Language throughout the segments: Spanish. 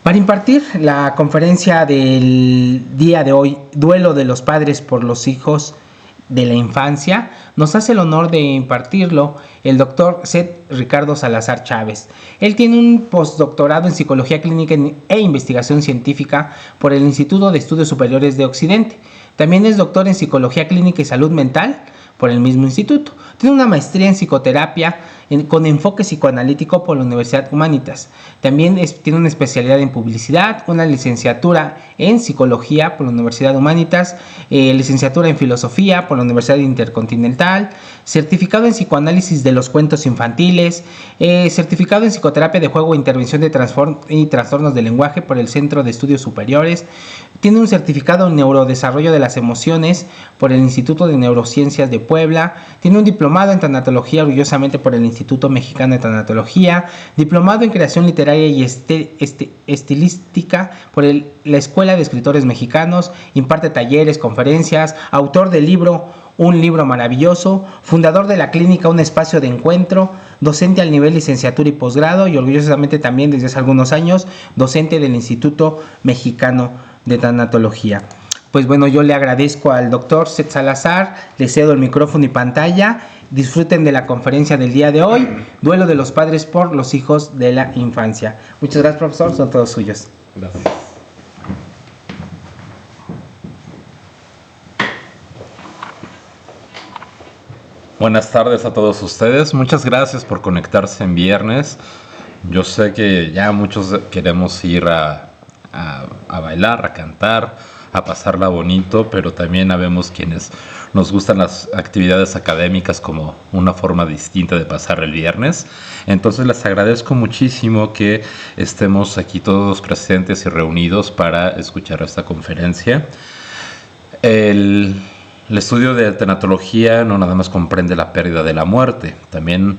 Para impartir la conferencia del día de hoy, Duelo de los padres por los hijos de la infancia, nos hace el honor de impartirlo el doctor Seth Ricardo Salazar Chávez. Él tiene un postdoctorado en Psicología Clínica e Investigación Científica por el Instituto de Estudios Superiores de Occidente. También es doctor en Psicología Clínica y Salud Mental por el mismo instituto. Tiene una maestría en psicoterapia con enfoque psicoanalítico por la Universidad Humanitas. También tiene una especialidad en publicidad, una licenciatura en psicología por la Universidad Humanitas, licenciatura en filosofía por la Universidad Intercontinental, certificado en psicoanálisis de los cuentos infantiles, certificado en psicoterapia de juego e intervención de trastornos del lenguaje por el Centro de Estudios Superiores. Tiene un certificado en neurodesarrollo de las emociones por el Instituto de Neurociencias de Puebla. Tiene un diplomado en tanatología, orgullosamente por el Instituto Mexicano de Tanatología. Diplomado en creación literaria y estilística por la Escuela de Escritores Mexicanos. Imparte talleres, conferencias. Autor del libro Un libro maravilloso. Fundador de la clínica Un espacio de encuentro. Docente al nivel licenciatura y posgrado. Y orgullosamente también desde hace algunos años docente del Instituto Mexicano de Tanatología. Pues bueno, yo le agradezco al doctor Seth Salazar, le cedo el micrófono y pantalla. Disfruten de la conferencia del día de hoy, Duelo de los padres por los hijos de la infancia. Muchas gracias, profesor, son todos suyos. Gracias. Buenas tardes a todos ustedes, muchas gracias por conectarse en viernes. Yo sé que ya muchos queremos ir a bailar, a cantar, a pasarla bonito, pero también habemos quienes nos gustan las actividades académicas como una forma distinta de pasar el viernes. Entonces les agradezco muchísimo que estemos aquí todos presentes y reunidos para escuchar esta conferencia. El estudio de tanatología no nada más comprende la pérdida de la muerte, también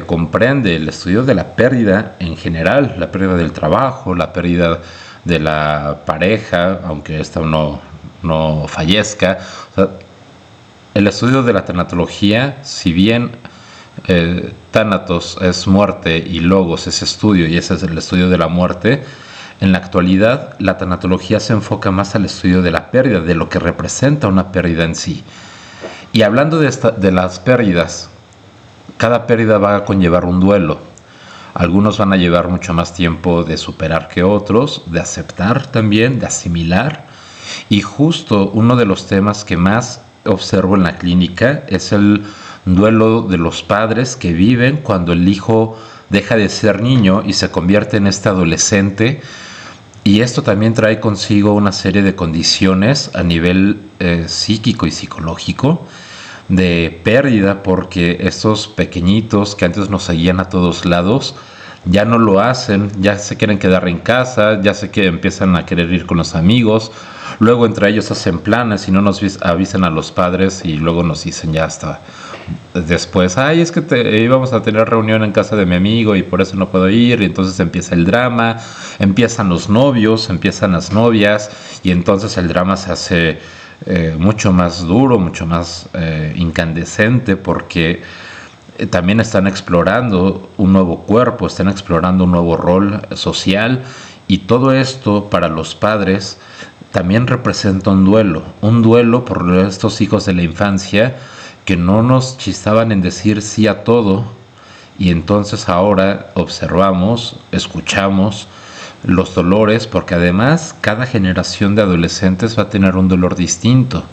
comprende el estudio de la pérdida en general, la pérdida del trabajo, la pérdida de la pareja, aunque esta no fallezca. O sea, el estudio de la tanatología, si bien Thanatos es muerte y Logos es estudio, y ese es el estudio de la muerte, en la actualidad la tanatología se enfoca más al estudio de la pérdida, de lo que representa una pérdida en sí. Y hablando de las pérdidas, cada pérdida va a conllevar un duelo. Algunos van a llevar mucho más tiempo de superar que otros, de aceptar también, de asimilar. Y justo uno de los temas que más observo en la clínica es el duelo de los padres que viven cuando el hijo deja de ser niño y se convierte en este adolescente. Y esto también trae consigo una serie de condiciones a nivel psíquico y psicológico, de pérdida, porque estos pequeñitos que antes nos seguían a todos lados ya no lo hacen, ya se quieren quedar en casa, ya sé que empiezan a querer ir con los amigos, luego entre ellos hacen planes y no nos avisan a los padres y luego nos dicen ya hasta después, ay, es que íbamos a tener reunión en casa de mi amigo y por eso no puedo ir. Y entonces empieza el drama, empiezan los novios, empiezan las novias, y entonces el drama se hace mucho más duro, mucho más incandescente, porque también están explorando un nuevo cuerpo, están explorando un nuevo rol social, y todo esto para los padres también representa un duelo por estos hijos de la infancia que no nos chistaban en decir sí a todo, y entonces ahora observamos, escuchamos los dolores, porque además cada generación de adolescentes va a tener un dolor distinto.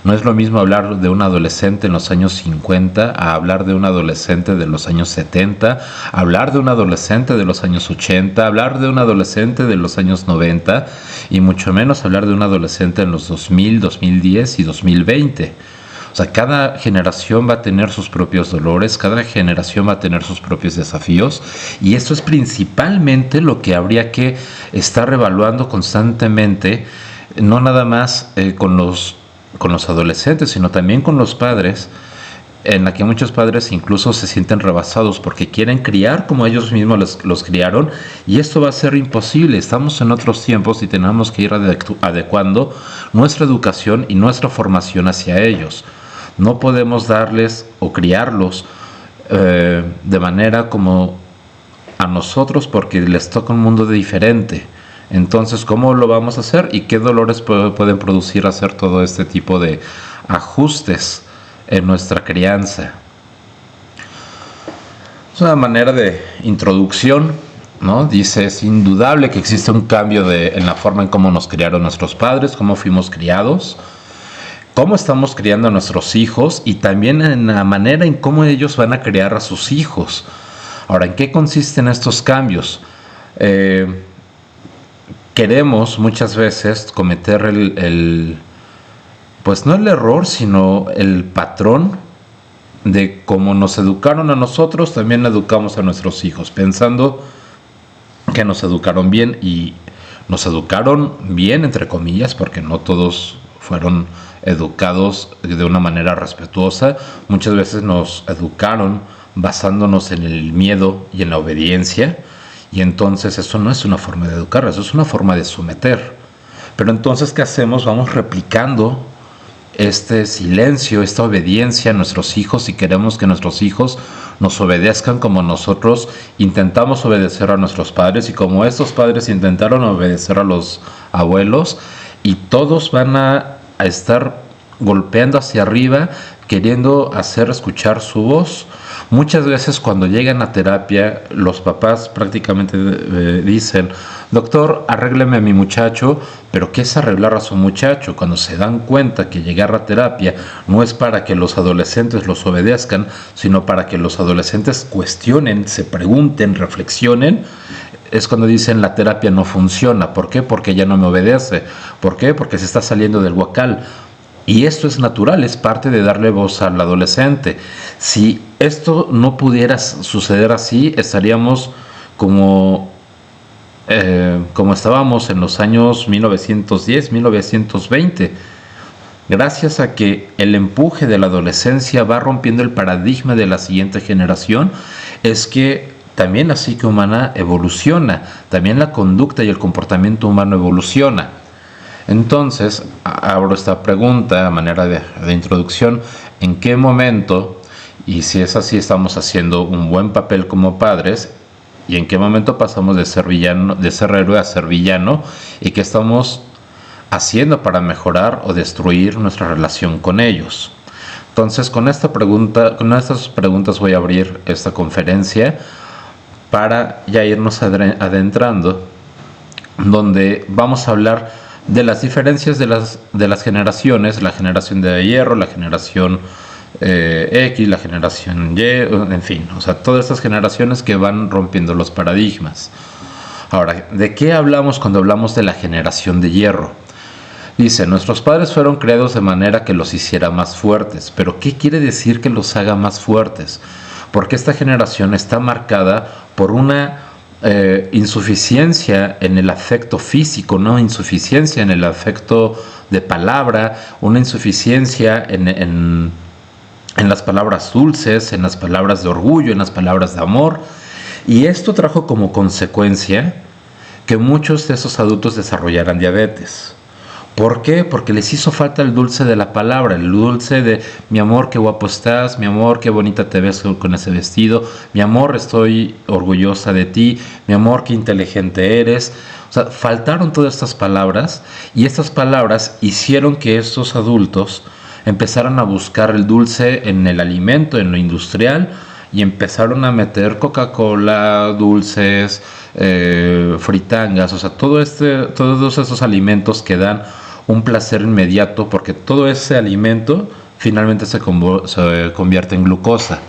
No es lo mismo hablar de un adolescente en los años 50 a hablar de un adolescente de los años 70, hablar de un adolescente de los años 80, hablar de un adolescente de los años 90, y mucho menos hablar de un adolescente en los 2000, 2010 y 2020. O sea, cada generación va a tener sus propios dolores, cada generación va a tener sus propios desafíos, y esto es principalmente lo que habría que estar revaluando constantemente, no nada más con los adolescentes, sino también con los padres, en la que muchos padres incluso se sienten rebasados porque quieren criar como ellos mismos los criaron, y esto va a ser imposible. Estamos en otros tiempos y tenemos que ir adecuando nuestra educación y nuestra formación hacia ellos. No podemos darles o criarlos de manera como a nosotros, porque les toca un mundo diferente. Entonces, ¿cómo lo vamos a hacer y qué dolores pueden producir hacer todo este tipo de ajustes en nuestra crianza? Es una manera de introducción, ¿no? Dice, es indudable que existe un cambio en la forma en cómo nos criaron nuestros padres, cómo fuimos criados, cómo estamos criando a nuestros hijos y también en la manera en cómo ellos van a criar a sus hijos. Ahora, ¿en qué consisten estos cambios? Queremos muchas veces cometer pues no el error, sino el patrón de cómo nos educaron a nosotros, también educamos a nuestros hijos, pensando que nos educaron bien, y nos educaron bien entre comillas, porque no todos fueron educados de una manera respetuosa. Muchas veces nos educaron basándonos en el miedo y en la obediencia, y entonces eso no es una forma de educar, eso es una forma de someter. Pero entonces, ¿qué hacemos? Vamos replicando este silencio, esta obediencia a nuestros hijos, y queremos que nuestros hijos nos obedezcan como nosotros intentamos obedecer a nuestros padres y como estos padres intentaron obedecer a los abuelos, y todos van a estar golpeando hacia arriba, queriendo hacer escuchar su voz. Muchas veces cuando llegan a terapia, los papás prácticamente dicen: doctor, arrégleme a mi muchacho. Pero ¿qué es arreglar a su muchacho? Cuando se dan cuenta que llegar a terapia no es para que los adolescentes los obedezcan, sino para que los adolescentes cuestionen, se pregunten, reflexionen, es cuando dicen: la terapia no funciona. ¿Por qué? Porque ella no me obedece. ¿Por qué? Porque se está saliendo del huacal. Y esto es natural, es parte de darle voz al adolescente. Si esto no pudiera suceder así, estaríamos como estábamos en los años 1910, 1920. Gracias a que el empuje de la adolescencia va rompiendo el paradigma de la siguiente generación, es que también la psique humana evoluciona, también la conducta y el comportamiento humano evoluciona. Entonces, abro esta pregunta a manera de introducción: ¿en qué momento, y si es así, estamos haciendo un buen papel como padres, y en qué momento pasamos de ser villano, de ser héroe a ser villano, y qué estamos haciendo para mejorar o destruir nuestra relación con ellos? Entonces, con estas preguntas voy a abrir esta conferencia para ya irnos adentrando, donde vamos a hablar de las diferencias de las generaciones, la generación de hierro, la generación X, la generación Y, en fin, o sea, todas estas generaciones que van rompiendo los paradigmas. Ahora, ¿de qué hablamos cuando hablamos de la generación de hierro? Dice: nuestros padres fueron creados de manera que los hiciera más fuertes. ¿Pero qué quiere decir que los haga más fuertes? Porque esta generación está marcada por una insuficiencia en el afecto físico, no insuficiencia en el afecto de palabra, una insuficiencia en las palabras dulces, en las palabras de orgullo, en las palabras de amor. Y esto trajo como consecuencia que muchos de esos adultos desarrollaran diabetes. ¿Por qué? Porque les hizo falta el dulce de la palabra, el dulce de: mi amor, qué guapo estás, mi amor, qué bonita te ves con ese vestido, mi amor, estoy orgullosa de ti, mi amor, qué inteligente eres. O sea, faltaron todas estas palabras, y estas palabras hicieron que estos adultos empezaron a buscar el dulce en el alimento, en lo industrial, y empezaron a meter Coca-Cola, dulces, fritangas, o sea, todos esos alimentos que dan un placer inmediato, porque todo ese alimento finalmente se convierte en glucosa.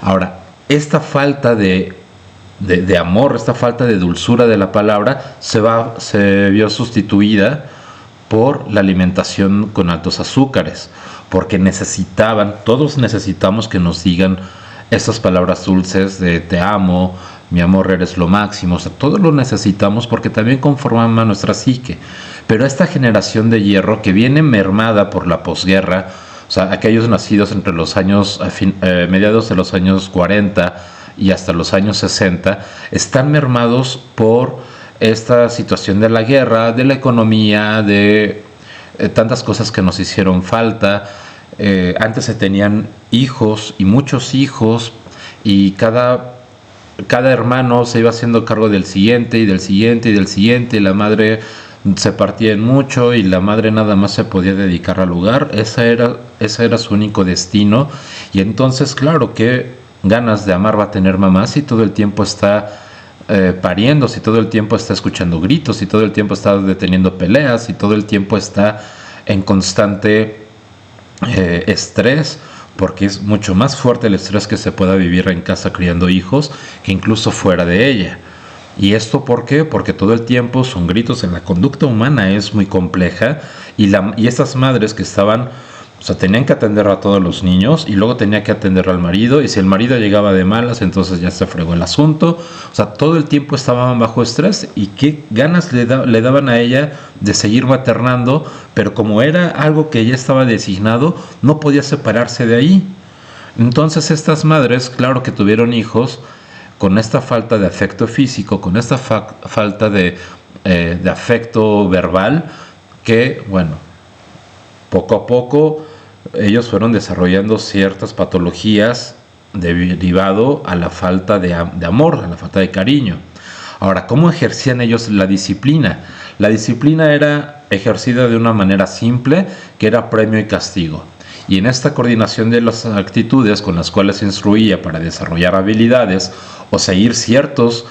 Ahora, esta falta de amor, esta falta de dulzura de la palabra se vio sustituida por la alimentación con altos azúcares, porque todos necesitamos que nos digan estas palabras dulces de: te amo, mi amor, eres lo máximo. O sea, todo lo necesitamos porque también conforman a nuestra psique. Pero esta generación de hierro, que viene mermada por la posguerra, o sea, aquellos nacidos entre los años, mediados de los años 40 y hasta los años 60, están mermados por esta situación de la guerra, de la economía, de tantas cosas que nos hicieron falta. Antes se tenían hijos y muchos hijos, y cada cada hermano se iba haciendo cargo del siguiente y del siguiente y del siguiente, y la madre se partía en mucho y la madre nada más se podía dedicar al hogar. Esa era su único destino. Y entonces, claro, qué ganas de amar va a tener mamá si todo el tiempo está pariendo, si todo el tiempo está escuchando gritos, si todo el tiempo está deteniendo peleas, si todo el tiempo está en constante estrés, porque es mucho más fuerte el estrés que se pueda vivir en casa criando hijos que incluso fuera de ella. ¿Y esto por qué? Porque todo el tiempo son gritos. En la conducta humana es muy compleja, y estas madres que estaban, o sea, tenían que atender a todos los niños y luego tenía que atender al marido, y si el marido llegaba de malas, entonces ya se fregó el asunto. O sea, todo el tiempo estaban bajo estrés, y qué ganas le daban a ella de seguir maternando, pero como era algo que ya estaba designado, no podía separarse de ahí. Entonces estas madres, claro que tuvieron hijos con esta falta de afecto físico, con esta falta de afecto verbal, que, bueno, poco a poco ellos fueron desarrollando ciertas patologías derivado a la falta de amor, a la falta de cariño. Ahora, ¿cómo ejercían ellos la disciplina? La disciplina era ejercida de una manera simple, que era premio y castigo. Y en esta coordinación de las actitudes con las cuales se instruía para desarrollar habilidades o seguir ciertos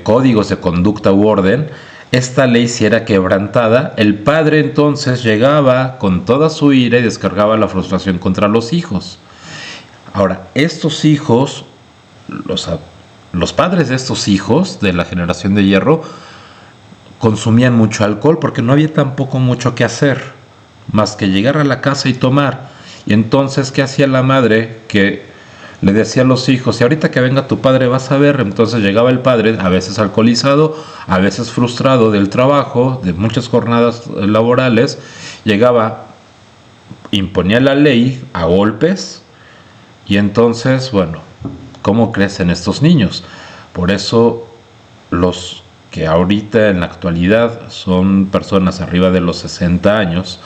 códigos de conducta u orden, esta ley, si era quebrantada, el padre entonces llegaba con toda su ira y descargaba la frustración contra los hijos. Ahora, estos hijos, los padres de estos hijos de la generación de hierro, consumían mucho alcohol porque no había tampoco mucho que hacer más que llegar a la casa y tomar. Y entonces, ¿qué hacía la madre? Que le decía a los hijos: y ahorita que venga tu padre vas a ver. Entonces llegaba el padre, a veces alcoholizado, a veces frustrado del trabajo, de muchas jornadas laborales. Llegaba, imponía la ley a golpes, y entonces, bueno, ¿cómo crecen estos niños? Por eso los que ahorita en la actualidad son personas arriba de los 60 años,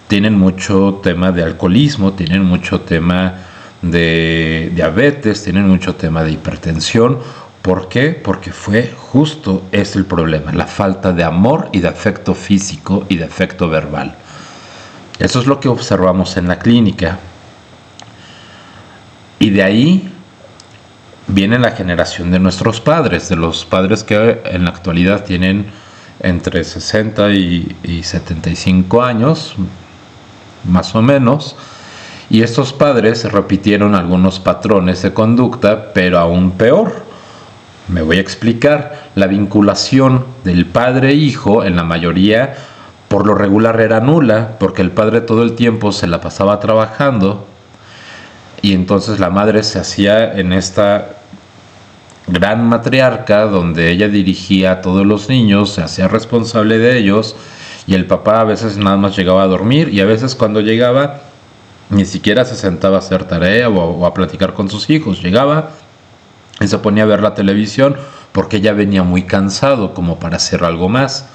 tienen mucho tema de alcoholismo, tienen mucho tema de diabetes, tienen mucho tema de hipertensión. ¿Por qué? Porque es el problema, la falta de amor y de afecto físico y de afecto verbal. Eso es lo que observamos en la clínica. Y de ahí viene la generación de nuestros padres, de los padres que en la actualidad tienen entre 60 y 75 años, más o menos. Y estos padres repitieron algunos patrones de conducta, pero aún peor. Me voy a explicar. La vinculación del padre-hijo en la mayoría, por lo regular, era nula, porque el padre todo el tiempo se la pasaba trabajando, y entonces la madre se hacía en esta gran matriarca donde ella dirigía a todos los niños, se hacía responsable de ellos, y el papá a veces nada más llegaba a dormir, y a veces cuando llegaba ni siquiera se sentaba a hacer tarea o a platicar con sus hijos. Llegaba y se ponía a ver la televisión porque ya venía muy cansado como para hacer algo más.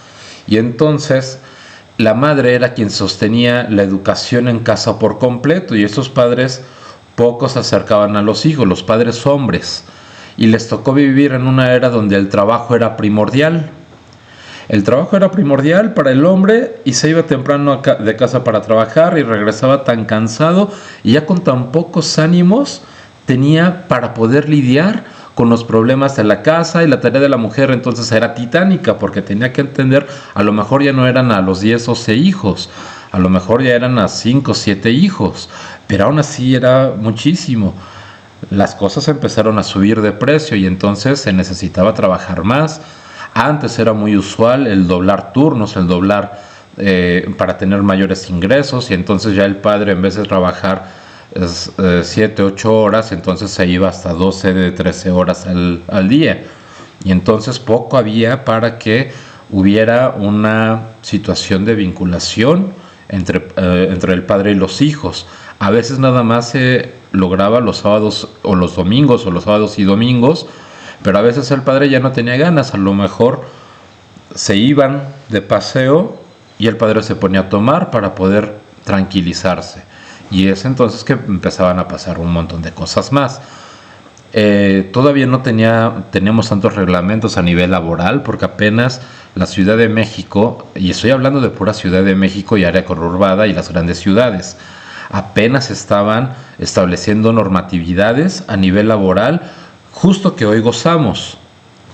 Y entonces la madre era quien sostenía la educación en casa por completo, y estos padres pocos se acercaban a los hijos, los padres hombres, y les tocó vivir en una era donde el trabajo era primordial. El trabajo era primordial para el hombre, y se iba temprano de casa para trabajar y regresaba tan cansado y ya con tan pocos ánimos tenía para poder lidiar con los problemas de la casa. Y la tarea de la mujer entonces era titánica, porque tenía que entender, a lo mejor ya no eran a los 10 o 11 hijos, a lo mejor ya eran a 5 o 7 hijos, pero aún así era muchísimo. Las cosas empezaron a subir de precio y entonces se necesitaba trabajar más. Antes era muy usual el doblar turnos, el doblar para tener mayores ingresos, y entonces ya el padre, en vez de trabajar 7, 8 horas, entonces se iba hasta 12, de 13 horas al día. Y entonces poco había para que hubiera una situación de vinculación entre el padre y los hijos. A veces nada más se lograba los sábados o los domingos, o los sábados y domingos, pero a veces el padre ya no tenía ganas. A lo mejor se iban de paseo y el padre se ponía a tomar para poder tranquilizarse. Y es entonces que empezaban a pasar un montón de cosas más. todavía no teníamos tantos reglamentos a nivel laboral, porque apenas la Ciudad de México, y estoy hablando de pura Ciudad de México y área conurbada y las grandes ciudades, apenas estaban estableciendo normatividades a nivel laboral, justo que hoy gozamos,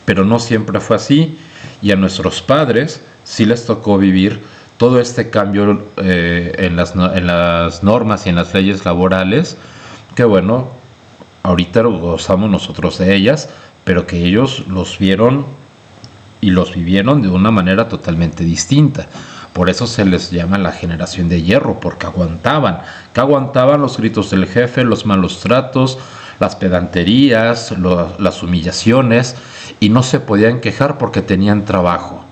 pero no siempre fue así, y a nuestros padres sí les tocó vivir todo este cambio en las normas y en las leyes laborales, que bueno, ahorita gozamos nosotros de ellas, pero que ellos los vieron y los vivieron de una manera totalmente distinta. Por eso se les llama la generación de hierro, porque aguantaban los gritos del jefe, los malos tratos, las pedanterías, las humillaciones, y no se podían quejar porque tenían trabajo.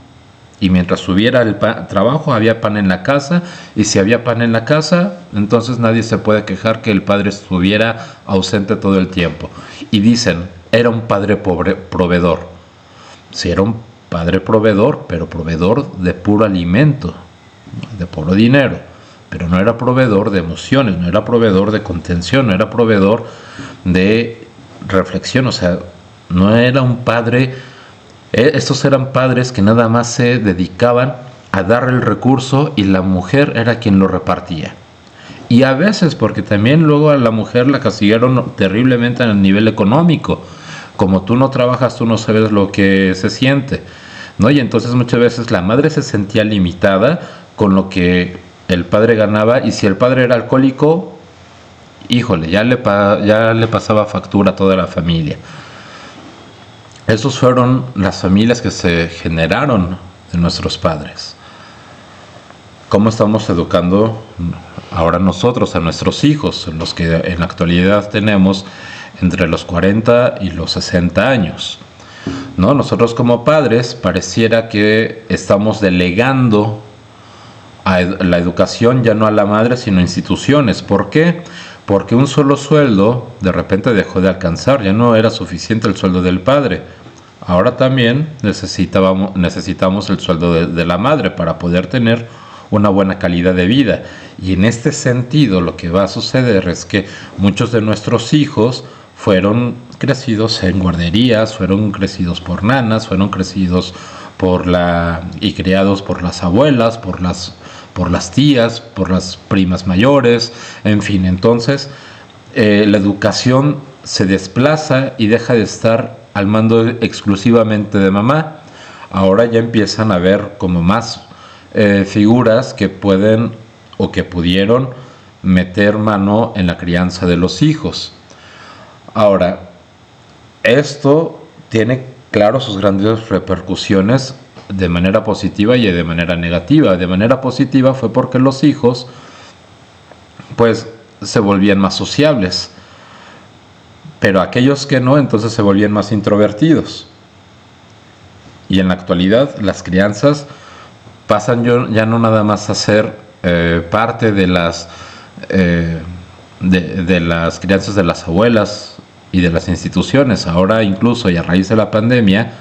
Y mientras hubiera el trabajo, había pan en la casa, y si había pan en la casa, entonces nadie se puede quejar que el padre estuviera ausente todo el tiempo. Y dicen, era un padre proveedor. Sí, era un padre proveedor, pero proveedor de puro alimento, de puro dinero, pero no era proveedor de emociones, no era proveedor de contención, no era proveedor de reflexión, o sea, no era un padre. Estos eran padres que nada más se dedicaban a dar el recurso y la mujer era quien lo repartía. Y a veces, porque también luego a la mujer la castigaron terriblemente a nivel económico. Como tú no trabajas, tú no sabes lo que se siente, ¿no? Y entonces muchas veces la madre se sentía limitada con lo que el padre ganaba, y si el padre era alcohólico, híjole, ya le pasaba factura a toda la familia. Esas fueron las familias que se generaron de nuestros padres. ¿Cómo estamos educando ahora nosotros a nuestros hijos, los que en la actualidad tenemos entre los 40 y los 60 años? ¿No? Nosotros como padres pareciera que estamos delegando a la educación ya no a la madre, sino a instituciones. ¿Por qué? Porque un solo sueldo de repente dejó de alcanzar, ya no era suficiente el sueldo del padre. Ahora también necesitamos el sueldo de la madre para poder tener una buena calidad de vida. Y en este sentido lo que va a suceder es que muchos de nuestros hijos fueron crecidos en guarderías, fueron crecidos por nanas, fueron crecidos y criados por las abuelas, por las tías, por las primas mayores, en fin. Entonces la educación se desplaza y deja de estar al mando exclusivamente de mamá. Ahora ya empiezan a haber como más figuras que pueden o que pudieron meter mano en la crianza de los hijos. Ahora, esto tiene, claro, sus grandes repercusiones de manera positiva y de manera negativa. De manera positiva fue porque los hijos, pues, se volvían más sociables, pero aquellos que no, entonces se volvían más introvertidos. Y en la actualidad, las crianzas pasan ya no nada más a ser parte de las crianzas de las abuelas y de las instituciones. Ahora incluso, y a raíz de la pandemia,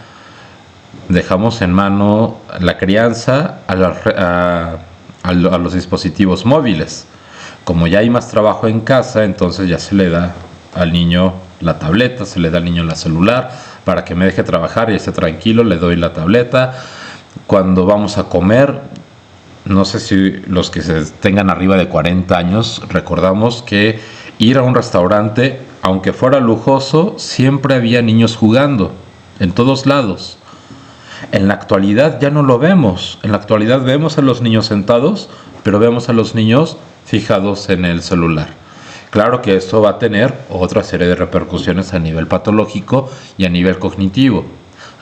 dejamos en mano la crianza a los dispositivos móviles. Como ya hay más trabajo en casa, entonces ya se le da al niño la tableta, se le da al niño la celular para que me deje trabajar y esté tranquilo, le doy la tableta. Cuando vamos a comer, no sé si los que tengan arriba de 40 años, recordamos que ir a un restaurante, aunque fuera lujoso, siempre había niños jugando, en todos lados. En la actualidad ya no lo vemos. En la actualidad vemos a los niños sentados, pero vemos a los niños fijados en el celular. Claro que esto va a tener otra serie de repercusiones a nivel patológico y a nivel cognitivo.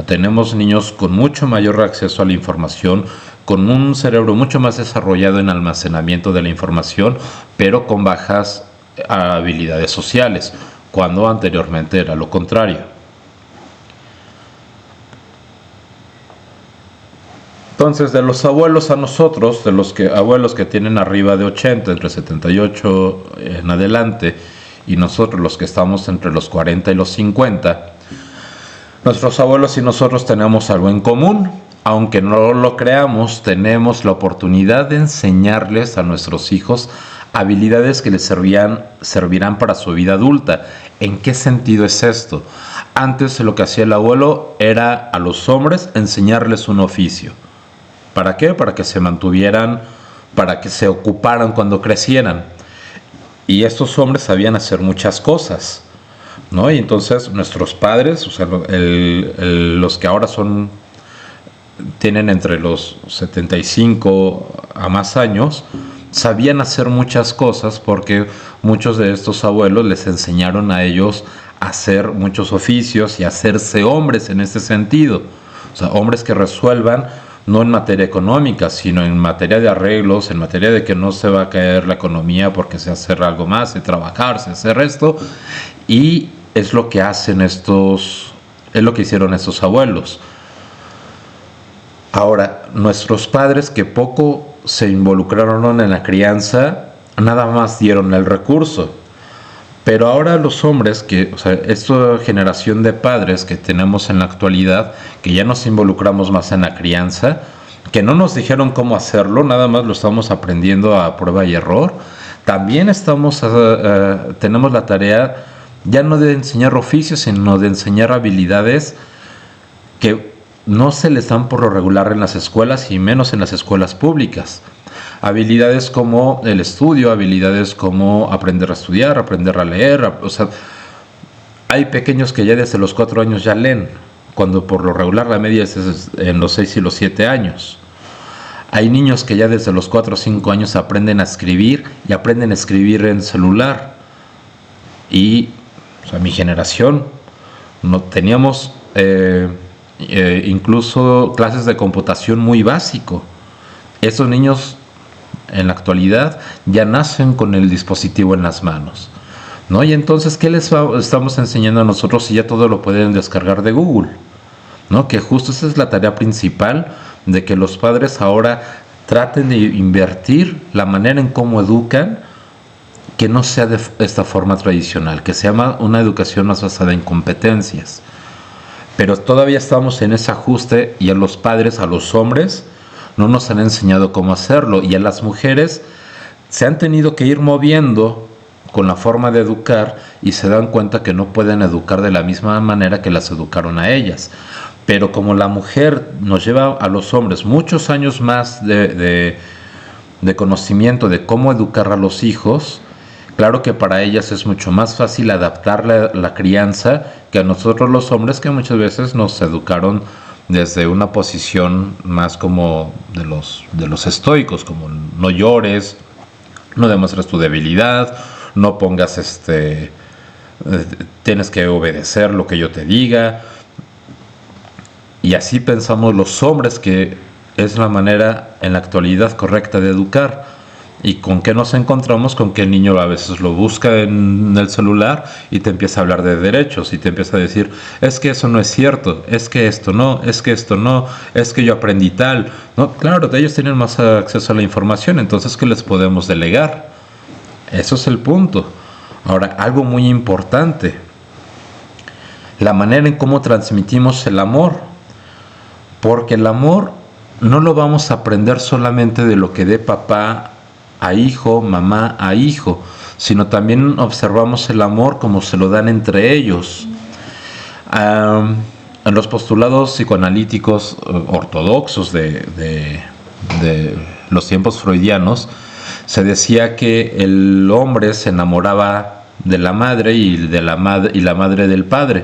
Tenemos niños con mucho mayor acceso a la información, con un cerebro mucho más desarrollado en almacenamiento de la información, pero con bajas habilidades sociales, cuando anteriormente era lo contrario. Entonces, de los abuelos a nosotros, de los abuelos que tienen arriba de 80, entre 78 en adelante, y nosotros los que estamos entre los 40 y los 50, nuestros abuelos y nosotros tenemos algo en común. Aunque no lo creamos, tenemos la oportunidad de enseñarles a nuestros hijos habilidades que les servirán para su vida adulta. ¿En qué sentido es esto? Antes lo que hacía el abuelo era a los hombres enseñarles un oficio. ¿Para qué? Para que se mantuvieran, para que se ocuparan cuando crecieran. Y estos hombres sabían hacer muchas cosas, ¿no? Y entonces nuestros padres, o sea, los que ahora tienen entre los 75 a más años, sabían hacer muchas cosas porque muchos de estos abuelos les enseñaron a ellos a hacer muchos oficios y a hacerse hombres en ese sentido. O sea, hombres que resuelvan no en materia económica, sino en materia de arreglos, en materia de que no se va a caer la economía porque se hacer algo más, de trabajar, se hacer esto. Y es lo que hacen es lo que hicieron estos abuelos. Ahora, nuestros padres que poco se involucraron en la crianza, nada más dieron el recurso. Pero ahora los hombres, esta generación de padres que tenemos en la actualidad, que ya nos involucramos más en la crianza, que no nos dijeron cómo hacerlo, nada más lo estamos aprendiendo a prueba y error, también tenemos la tarea ya no de enseñar oficios, sino de enseñar habilidades que no se les dan por lo regular en las escuelas y menos en las escuelas públicas. Habilidades como el estudio, habilidades como aprender a estudiar, aprender a leer. O sea, hay pequeños que ya desde los 4 años ya leen, cuando por lo regular la media es en los 6 y los 7 años. Hay niños que ya desde los 4 o 5 años aprenden a escribir y aprenden a escribir en celular. Y mi generación no teníamos incluso clases de computación muy básico. Esos niños en la actualidad ya nacen con el dispositivo en las manos, ¿no? Y entonces, ¿qué les estamos enseñando a nosotros si ya todo lo pueden descargar de Google? ¿No? Que justo esa es la tarea principal, de que los padres ahora traten de invertir la manera en cómo educan, que no sea de esta forma tradicional, que sea una educación más basada en competencias. Pero todavía estamos en ese ajuste y a los padres, a los hombres, no nos han enseñado cómo hacerlo, y a las mujeres se han tenido que ir moviendo con la forma de educar y se dan cuenta que no pueden educar de la misma manera que las educaron a ellas. Pero como la mujer nos lleva a los hombres muchos años más de conocimiento de cómo educar a los hijos, claro que para ellas es mucho más fácil adaptar la crianza que a nosotros los hombres, que muchas veces nos educaron desde una posición más como de los estoicos, como no llores, no demuestres tu debilidad, no pongas tienes que obedecer lo que yo te diga. Y así pensamos los hombres que es la manera en la actualidad correcta de educar. ¿Y con qué nos encontramos? Con que el niño a veces lo busca en el celular y te empieza a hablar de derechos y te empieza a decir, es que eso no es cierto, es que esto no, es que esto no, es que yo aprendí tal. No, claro, ellos tienen más acceso a la información, entonces, ¿qué les podemos delegar? Eso es el punto. Ahora, algo muy importante, la manera en cómo transmitimos el amor, porque el amor no lo vamos a aprender solamente de lo que dé papá a hijo, mamá a hijo, sino también observamos el amor como se lo dan entre ellos. En los postulados psicoanalíticos ortodoxos de los tiempos freudianos, se decía que el hombre se enamoraba de la madre y la madre del padre.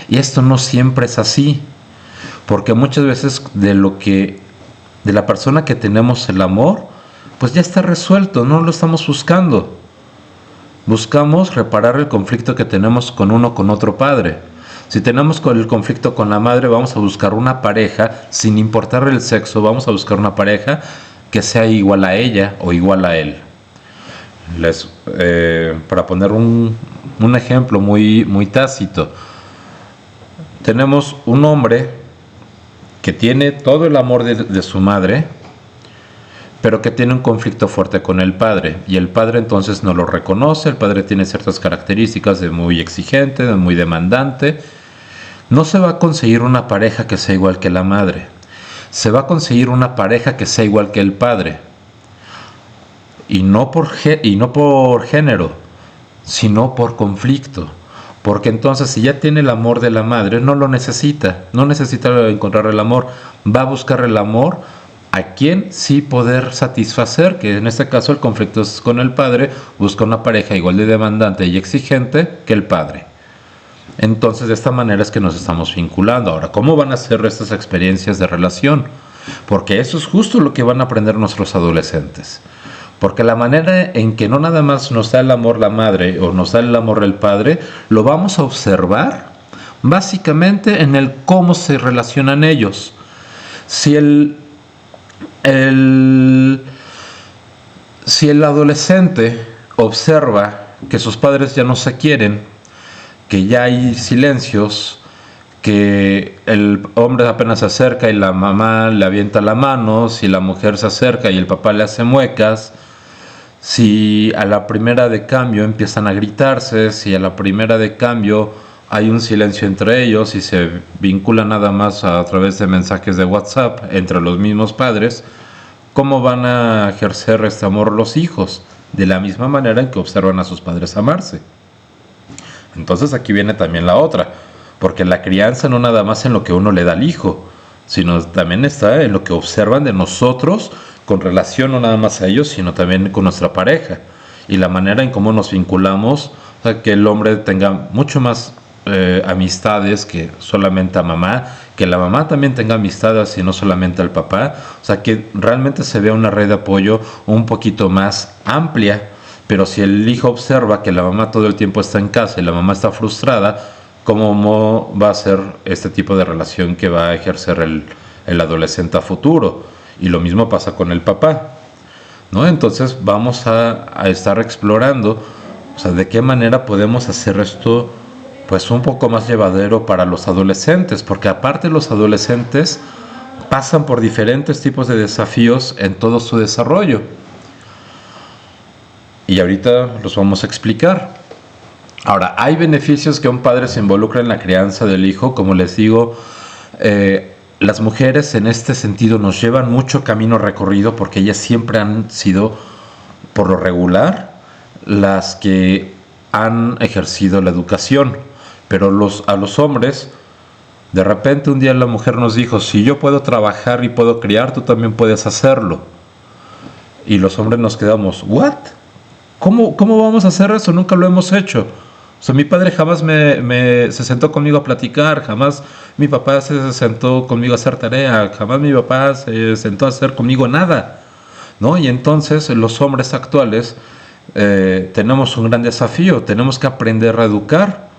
Y esto no siempre es así, porque muchas veces de la persona que tenemos el amor, pues ya está resuelto, no lo estamos buscando. Buscamos reparar el conflicto que tenemos con otro padre. Si tenemos el conflicto con la madre, vamos a buscar una pareja, sin importar el sexo, vamos a buscar una pareja que sea igual a ella o igual a él. Para poner un ejemplo muy, muy tácito, tenemos un hombre que tiene todo el amor de su madre, pero que tiene un conflicto fuerte con el padre, y el padre entonces no lo reconoce. El padre tiene ciertas características de muy exigente, de muy demandante. No se va a conseguir una pareja que sea igual que la madre, se va a conseguir una pareja que sea igual que el padre, y no por género, sino por conflicto, Porque entonces si ya tiene el amor de la madre, no lo necesita, no necesita encontrar el amor, va a buscar el amor a quien sí poder satisfacer, que en este caso el conflicto es con el padre, busca una pareja igual de demandante y exigente que el padre. Entonces de esta manera es que nos estamos vinculando. Ahora, ¿cómo van a ser estas experiencias de relación? Porque eso es justo lo que van a aprender nuestros adolescentes. Porque la manera en que no nada más nos da el amor la madre o nos da el amor el padre, lo vamos a observar básicamente en el cómo se relacionan ellos. Si el adolescente observa que sus padres ya no se quieren, que ya hay silencios, que el hombre apenas se acerca y la mamá le avienta la mano, si la mujer se acerca y el papá le hace muecas, si a la primera de cambio empiezan a gritarse, si a la primera de cambio hay un silencio entre ellos y se vinculan nada más a través de mensajes de WhatsApp entre los mismos padres, ¿cómo van a ejercer este amor los hijos? De la misma manera en que observan a sus padres amarse. Entonces aquí viene también la otra, porque la crianza no nada más en lo que uno le da al hijo, sino también está en lo que observan de nosotros con relación no nada más a ellos, sino también con nuestra pareja y la manera en cómo nos vinculamos, o sea, que el hombre tenga mucho más amistades que solamente a mamá, que la mamá también tenga amistades y no solamente al papá, o sea, que realmente se vea una red de apoyo un poquito más amplia. Pero si el hijo observa que la mamá todo el tiempo está en casa y la mamá está frustrada, ¿cómo va a ser este tipo de relación que va a ejercer el adolescente a futuro? Y lo mismo pasa con el papá, ¿no? Entonces vamos a estar explorando, o sea, de qué manera podemos hacer esto pues un poco más llevadero para los adolescentes, porque aparte los adolescentes pasan por diferentes tipos de desafíos en todo su desarrollo. Y ahorita los vamos a explicar. Ahora, hay beneficios que un padre se involucra en la crianza del hijo. Como les digo, las mujeres en este sentido nos llevan mucho camino recorrido porque ellas siempre han sido, por lo regular, las que han ejercido la educación. Pero a los hombres, de repente un día la mujer nos dijo, si yo puedo trabajar y puedo criar, tú también puedes hacerlo. Y los hombres nos quedamos, ¿what? ¿Cómo vamos a hacer eso? Nunca lo hemos hecho. O sea, mi padre jamás se sentó conmigo a platicar, jamás mi papá se sentó conmigo a hacer tarea, jamás mi papá se sentó a hacer conmigo nada, ¿no? Y entonces los hombres actuales tenemos un gran desafío, tenemos que aprender a educar.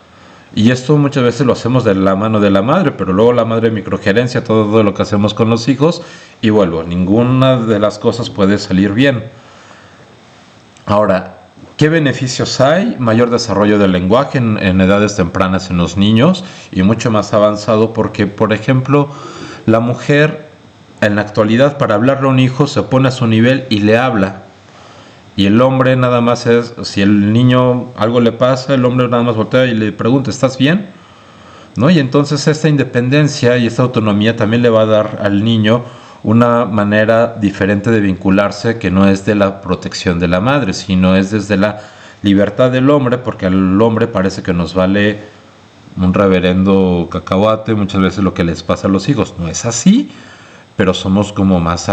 Y esto muchas veces lo hacemos de la mano de la madre, pero luego la madre microgerencia todo lo que hacemos con los hijos y vuelvo, ninguna de las cosas puede salir bien. Ahora, ¿qué beneficios hay? Mayor desarrollo del lenguaje en edades tempranas en los niños y mucho más avanzado porque, por ejemplo, la mujer en la actualidad para hablarle a un hijo se pone a su nivel y le habla. Y el hombre nada más es, si el niño algo le pasa, el hombre nada más voltea y le pregunta, ¿estás bien? ¿No? Y entonces esta independencia y esta autonomía también le va a dar al niño una manera diferente de vincularse que no es de la protección de la madre, sino es desde la libertad del hombre, porque al hombre parece que nos vale un reverendo cacahuate muchas veces lo que les pasa a los hijos. No es así, pero somos como más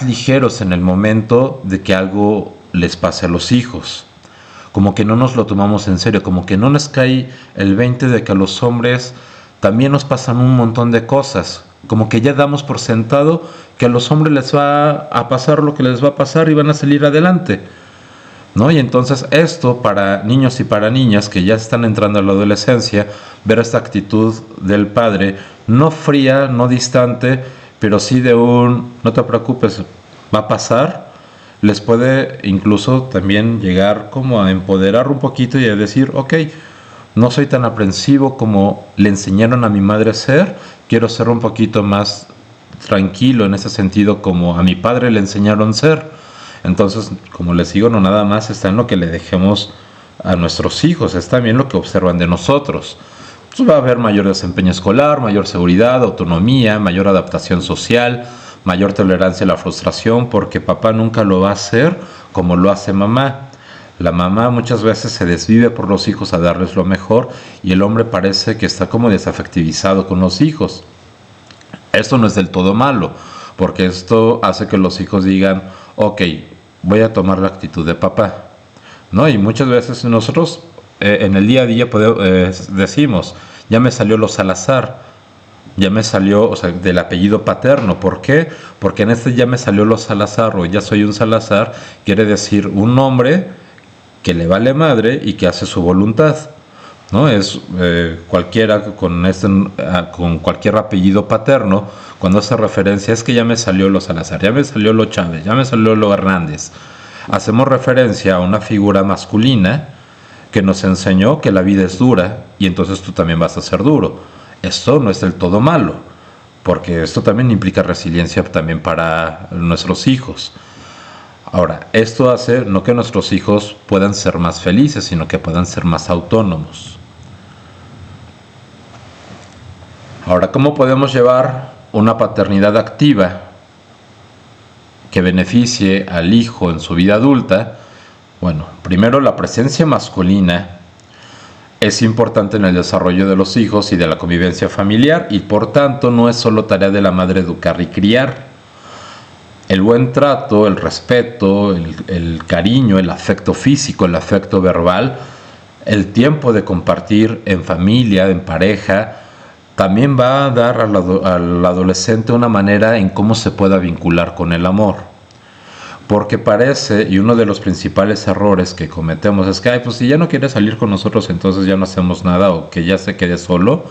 ligeros en el momento de que algo les pase a los hijos. Como que no nos lo tomamos en serio, como que no nos cae el 20 de que a los hombres también nos pasan un montón de cosas. Como que ya damos por sentado que a los hombres les va a pasar lo que les va a pasar y van a salir adelante, ¿no? Y entonces esto para niños y para niñas que ya están entrando a la adolescencia, ver esta actitud del padre, no fría, no distante, pero sí de no te preocupes, va a pasar, les puede incluso también llegar como a empoderar un poquito y a decir, ok, no soy tan aprensivo como le enseñaron a mi madre a ser, quiero ser un poquito más tranquilo en ese sentido como a mi padre le enseñaron a ser. Entonces, como les digo, no nada más está en lo que le dejemos a nuestros hijos, es también lo que observan de nosotros. Pues va a haber mayor desempeño escolar, mayor seguridad, autonomía, mayor adaptación social, mayor tolerancia a la frustración, porque papá nunca lo va a hacer como lo hace mamá. La mamá muchas veces se desvive por los hijos a darles lo mejor y el hombre parece que está como desafectivizado con los hijos. Esto no es del todo malo, porque esto hace que los hijos digan, ok, voy a tomar la actitud de papá, ¿no? Y muchas veces nosotros en el día a día decimos, ya me salió lo Salazar, ya me salió, o sea, del apellido paterno. ¿Por qué? Porque en este ya me salió lo Salazar o ya soy un Salazar, quiere decir un hombre que le vale madre y que hace su voluntad, ¿no? Es cualquiera con cualquier apellido paterno, cuando hace referencia es que ya me salió lo Salazar, ya me salió lo Chávez, ya me salió lo Hernández. Hacemos referencia a una figura masculina que nos enseñó que la vida es dura y entonces tú también vas a ser duro. Esto no es del todo malo, porque esto también implica resiliencia también para nuestros hijos. Ahora, esto hace no que nuestros hijos puedan ser más felices, sino que puedan ser más autónomos. Ahora, ¿cómo podemos llevar una paternidad activa que beneficie al hijo en su vida adulta? Bueno, primero la presencia masculina es importante en el desarrollo de los hijos y de la convivencia familiar y por tanto no es solo tarea de la madre educar y criar. El buen trato, el respeto, el cariño, el afecto físico, el afecto verbal, el tiempo de compartir en familia, en pareja, también va a dar al adolescente una manera en cómo se pueda vincular con el amor. Porque parece, y uno de los principales errores que cometemos es que, pues si ya no quiere salir con nosotros, entonces ya no hacemos nada o que ya se quede solo.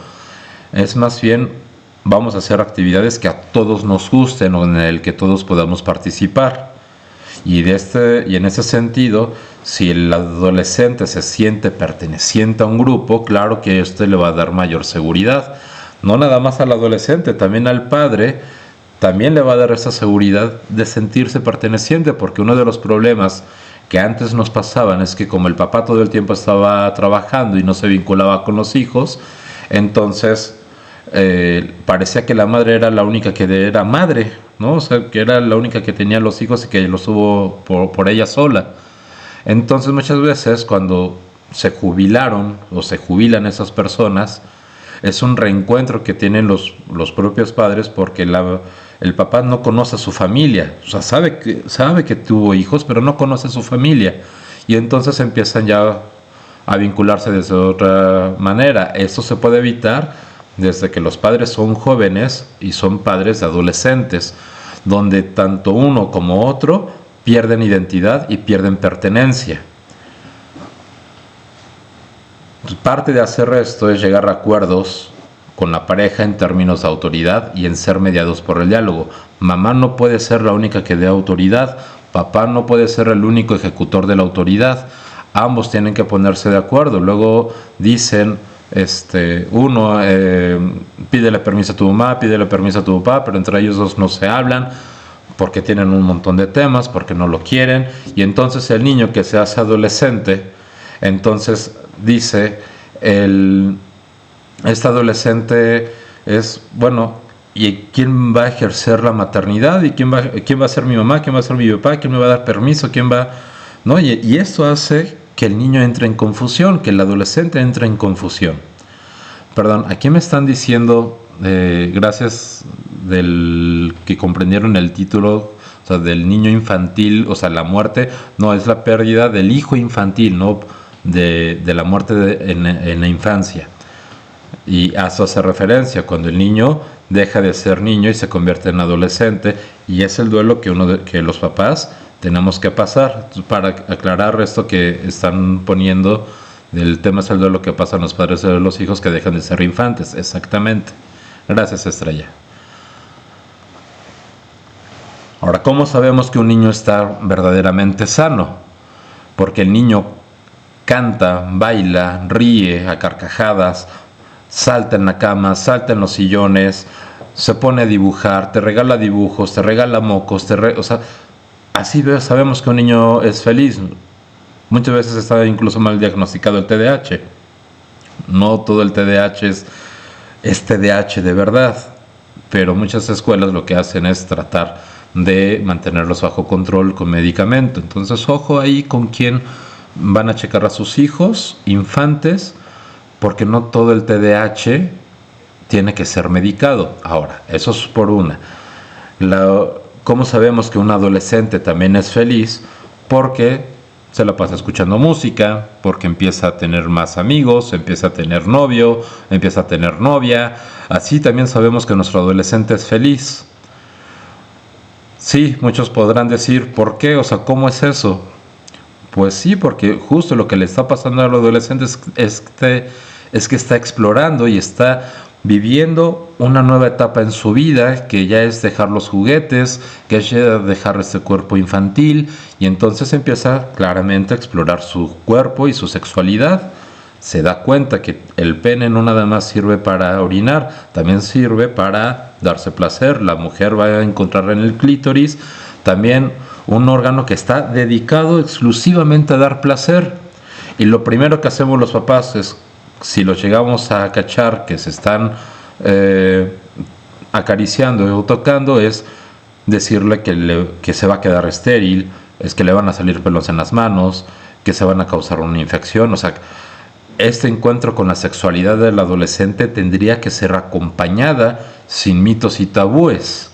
Es más bien, vamos a hacer actividades que a todos nos gusten o en el que todos podamos participar. Y en ese sentido, si el adolescente se siente perteneciente a un grupo, claro que esto le va a dar mayor seguridad. No nada más al adolescente, también al padre, también le va a dar esa seguridad de sentirse perteneciente, porque uno de los problemas que antes nos pasaban es que como el papá todo el tiempo estaba trabajando y no se vinculaba con los hijos, entonces parecía que la madre era la única que era madre, ¿no? O sea, que era la única que tenía los hijos y que los tuvo por ella sola. Entonces muchas veces cuando se jubilaron o se jubilan esas personas, es un reencuentro que tienen los propios padres porque el papá no conoce a su familia, o sea, sabe que tuvo hijos, pero no conoce a su familia. Y entonces empiezan ya a vincularse de otra manera. Esto se puede evitar desde que los padres son jóvenes y son padres de adolescentes, donde tanto uno como otro pierden identidad y pierden pertenencia. Parte de hacer esto es llegar a acuerdos con la pareja en términos de autoridad y en ser mediados por el diálogo. Mamá no puede ser la única que dé autoridad, papá no puede ser el único ejecutor de la autoridad. Ambos tienen que ponerse de acuerdo. Luego dicen, uno pídele permiso a tu mamá, pídele permiso a tu papá, pero entre ellos dos no se hablan porque tienen un montón de temas, porque no lo quieren. Y entonces el niño que se hace adolescente, entonces dice, este adolescente es, bueno, ¿y quién va a ejercer la maternidad? ¿Y quién va a ser mi mamá? ¿Quién va a ser mi papá? ¿Quién me va a dar permiso? ¿Quién va...? ¿No? Y esto hace que el niño entre en confusión, que el adolescente entre en confusión. Perdón, aquí me están diciendo, gracias del que comprendieron el título, o sea, del niño infantil, o sea, la muerte, no, es la pérdida del hijo infantil, no de la muerte en la infancia. Y a eso hace referencia, cuando el niño deja de ser niño y se convierte en adolescente, y es el duelo que los papás tenemos que pasar. Para aclarar esto que están poniendo, del tema es el duelo que pasan los padres de los hijos que dejan de ser infantes, exactamente. Gracias, Estrella. Ahora, ¿cómo sabemos que un niño está verdaderamente sano? Porque el niño canta, baila, ríe a carcajadas, salta en la cama, salta en los sillones, se pone a dibujar, te regala dibujos, te regala mocos, o sea, así sabemos que un niño es feliz. Muchas veces está incluso mal diagnosticado el TDAH. No todo el TDAH es TDAH de verdad, pero muchas escuelas lo que hacen es tratar de mantenerlos bajo control con medicamento. Entonces, ojo ahí con quién van a checar a sus hijos, infantes, porque no todo el TDAH tiene que ser medicado. Ahora, eso es por una. ¿Cómo sabemos que un adolescente también es feliz? Porque se la pasa escuchando música, porque empieza a tener más amigos, empieza a tener novio, empieza a tener novia. Así también sabemos que nuestro adolescente es feliz. Sí, muchos podrán decir, ¿por qué? O sea, ¿cómo es eso? Pues sí, porque justo lo que le está pasando al adolescente es que está explorando y está viviendo una nueva etapa en su vida, que ya es dejar los juguetes, que es ya dejar este cuerpo infantil, y entonces empieza claramente a explorar su cuerpo y su sexualidad. Se da cuenta que el pene no nada más sirve para orinar, también sirve para darse placer. La mujer va a encontrar en el clítoris también un órgano que está dedicado exclusivamente a dar placer. Y lo primero que hacemos los papás es, si los llegamos a cachar que se están acariciando o tocando, es decirle que se va a quedar estéril, es que le van a salir pelos en las manos, que se van a causar una infección. O sea, este encuentro con la sexualidad del adolescente tendría que ser acompañada sin mitos y tabúes.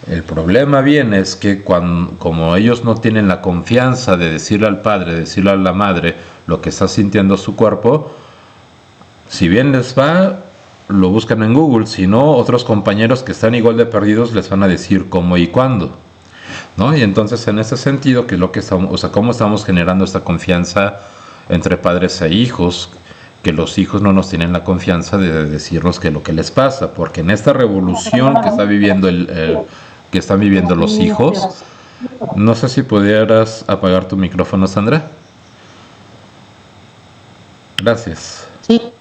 El problema viene es que como ellos no tienen la confianza de decirle al padre, decirle a la madre lo que está sintiendo su cuerpo, si bien les va, lo buscan en Google, si no, otros compañeros que están igual de perdidos les van a decir cómo y cuándo, ¿no? Y entonces, en ese sentido, que es lo que estamos, o sea, cómo estamos generando esta confianza entre padres e hijos, que los hijos no nos tienen la confianza de decirnos que lo que les pasa, porque en esta revolución que está viviendo que están viviendo los hijos, no sé si pudieras apagar tu micrófono, Sandra. Gracias. Sí.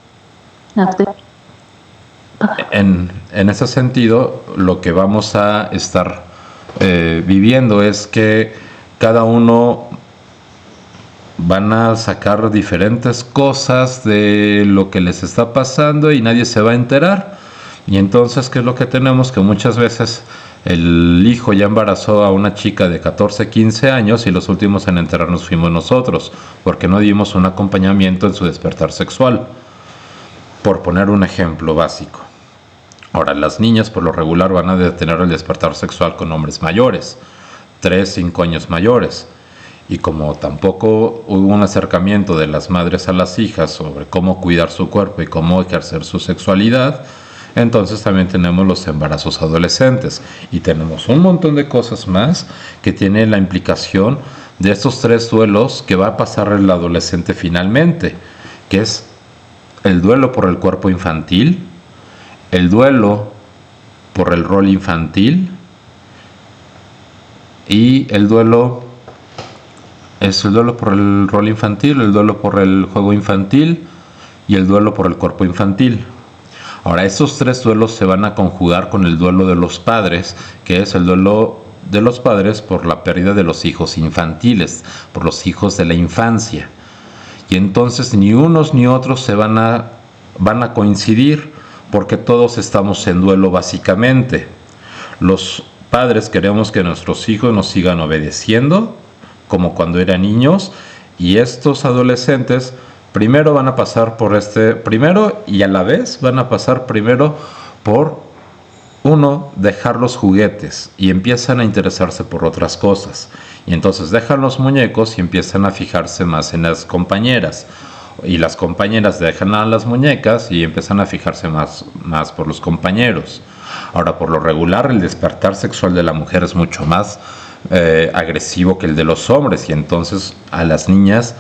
En ese sentido, lo que vamos a estar viviendo es que cada uno van a sacar diferentes cosas de lo que les está pasando y nadie se va a enterar. Y entonces, ¿qué es lo que tenemos? Que muchas veces el hijo ya embarazó a una chica de 14, 15 años y los últimos en enterarnos fuimos nosotros, porque no dimos un acompañamiento en su despertar sexual, por poner un ejemplo básico. Ahora, las niñas por lo regular van a tener el despertar sexual con hombres mayores, 3, 5 años mayores. Y como tampoco hubo un acercamiento de las madres a las hijas sobre cómo cuidar su cuerpo y cómo ejercer su sexualidad, entonces también tenemos los embarazos adolescentes. Y tenemos un montón de cosas más que tienen la implicación de estos 3 duelos que va a pasar el adolescente finalmente, que es el duelo por el cuerpo infantil, el duelo por el rol infantil y el duelo por el rol infantil, el duelo por el juego infantil y el duelo por el cuerpo infantil. Ahora, estos 3 duelos se van a conjugar con el duelo de los padres, que es el duelo de los padres por la pérdida de los hijos infantiles, por los hijos de la infancia. Y entonces ni unos ni otros van a coincidir, porque todos estamos en duelo básicamente. Los padres queremos que nuestros hijos nos sigan obedeciendo, como cuando eran niños, y estos adolescentes primero van a pasar por primero y a la vez van a pasar primero por dejar los juguetes y empiezan a interesarse por otras cosas, y entonces dejan los muñecos y empiezan a fijarse más en las compañeras, y las compañeras dejan a las muñecas y empiezan a fijarse más por los compañeros. Ahora, por lo regular, el despertar sexual de la mujer es mucho más agresivo que el de los hombres, y entonces a las niñas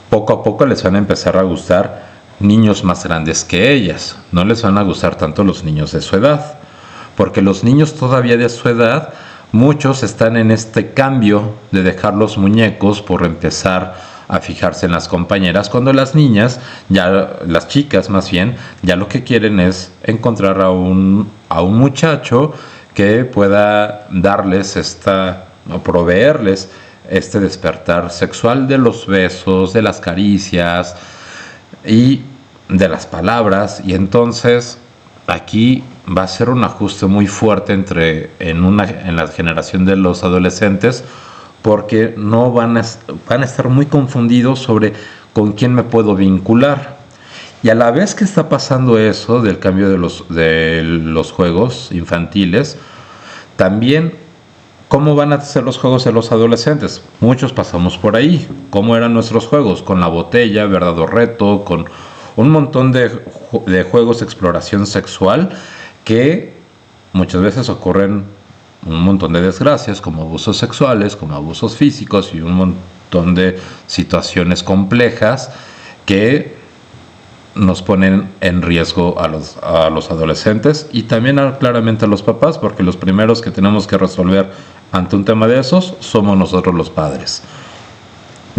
poco a poco les van a empezar a gustar niños más grandes que ellas. No les van a gustar tanto los niños de su edad, porque los niños todavía de su edad, muchos están en este cambio de dejar los muñecos por empezar a fijarse en las compañeras, cuando las niñas, ya las chicas más bien, ya lo que quieren es encontrar a un muchacho que pueda darles o proveerles este despertar sexual de los besos, de las caricias y de las palabras. Y entonces aquí va a ser un ajuste muy fuerte en la generación de los adolescentes porque no van a estar muy confundidos sobre con quién me puedo vincular. Y a la vez que está pasando eso del cambio de los juegos infantiles, también cómo van a ser los juegos de los adolescentes. Muchos pasamos por ahí. ¿Cómo eran nuestros juegos? Con la botella, verdad o reto, con un montón de juegos de exploración sexual que muchas veces ocurren un montón de desgracias, como abusos sexuales, como abusos físicos y un montón de situaciones complejas que nos ponen en riesgo a los adolescentes y también claramente a los papás, porque los primeros que tenemos que resolver ante un tema de esos somos nosotros los padres.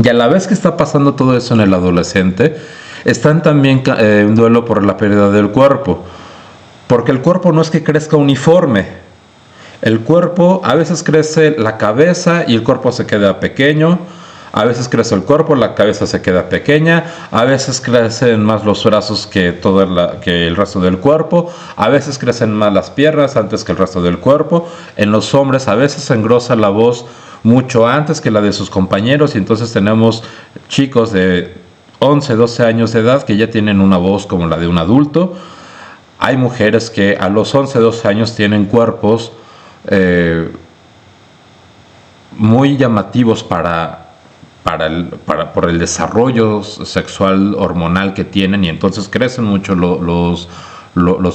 Y a la vez que está pasando todo eso en el adolescente, están también en duelo por la pérdida del cuerpo, porque el cuerpo no es que crezca uniforme. El cuerpo, a veces crece la cabeza y el cuerpo se queda pequeño, a veces crece el cuerpo, la cabeza se queda pequeña, a veces crecen más los brazos que el resto del cuerpo, a veces crecen más las piernas antes que el resto del cuerpo. En los hombres a veces se engrosa la voz mucho antes que la de sus compañeros y entonces tenemos chicos de 11, 12 años de edad que ya tienen una voz como la de un adulto. Hay mujeres que a los 11, 12 años tienen cuerpos muy llamativos por el desarrollo sexual hormonal que tienen y entonces crecen mucho los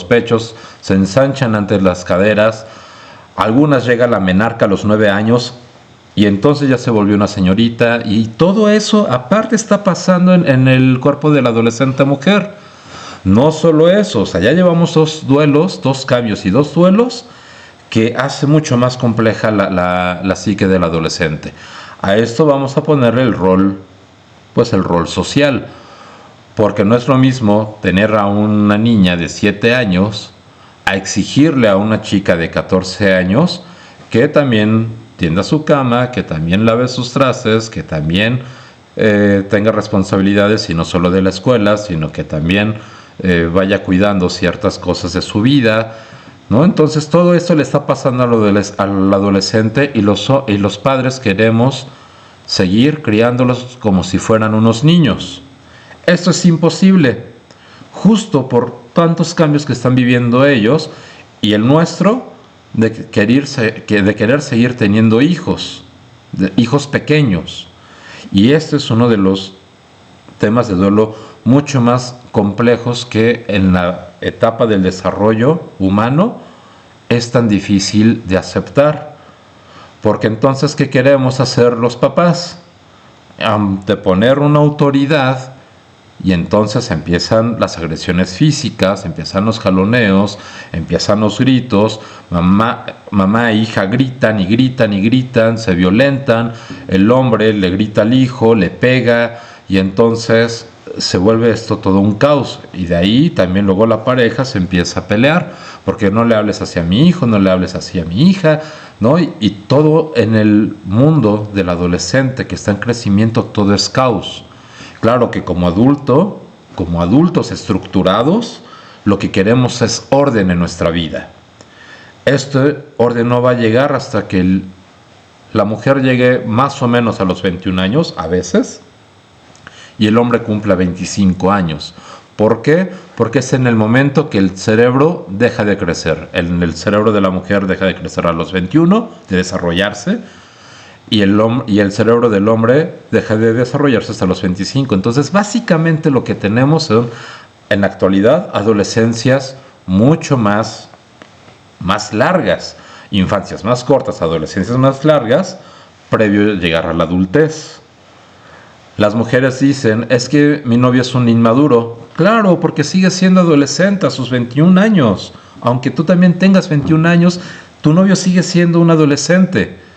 pechos, se ensanchan ante las caderas. Algunas llega la menarca a los 9 años y entonces ya se volvió una señorita y todo eso aparte está pasando en el cuerpo de la adolescente mujer. No solo eso, o sea, ya llevamos 2 duelos, 2 cambios y 2 duelos que hace mucho más compleja la psique del adolescente. A esto vamos a ponerle el rol social, porque no es lo mismo tener a una niña de 7 años a exigirle a una chica de 14 años que también tienda su cama, que también lave sus trastes, que también tenga responsabilidades y no solo de la escuela, sino que también vaya cuidando ciertas cosas de su vida, ¿no? Entonces todo esto le está pasando al adolescente y los padres queremos seguir criándolos como si fueran unos niños. Esto es imposible, justo por tantos cambios que están viviendo ellos y el nuestro de querer seguir teniendo hijos pequeños. Y este es uno de los temas de duelo mucho más complejos que en la etapa del desarrollo humano es tan difícil de aceptar. Porque entonces, ¿qué queremos hacer los papás? Anteponer una autoridad y entonces empiezan las agresiones físicas, empiezan los jaloneos, empiezan los gritos, mamá e hija gritan y gritan y gritan, se violentan, el hombre le grita al hijo, le pega y entonces se vuelve esto todo un caos y de ahí también luego la pareja se empieza a pelear porque no le hables así a mi hijo, no le hables así a mi hija, ¿no? Y todo en el mundo del adolescente que está en crecimiento todo es caos. Claro que como adultos estructurados, lo que queremos es orden en nuestra vida. Este orden no va a llegar hasta que la mujer llegue más o menos a los 21 años, a veces, y el hombre cumpla 25 años. ¿Por qué? Porque es en el momento que el cerebro deja de crecer. El cerebro de la mujer deja de crecer a los 21, de desarrollarse, y el cerebro del hombre deja de desarrollarse hasta los 25. Entonces, básicamente lo que tenemos son, en la actualidad, adolescencias mucho más largas, infancias más cortas, adolescencias más largas, previo a llegar a la adultez. Las mujeres dicen, es que mi novio es un inmaduro. Claro, porque sigue siendo adolescente a sus 21 años. Aunque tú también tengas 21 años, tu novio sigue siendo un adolescente.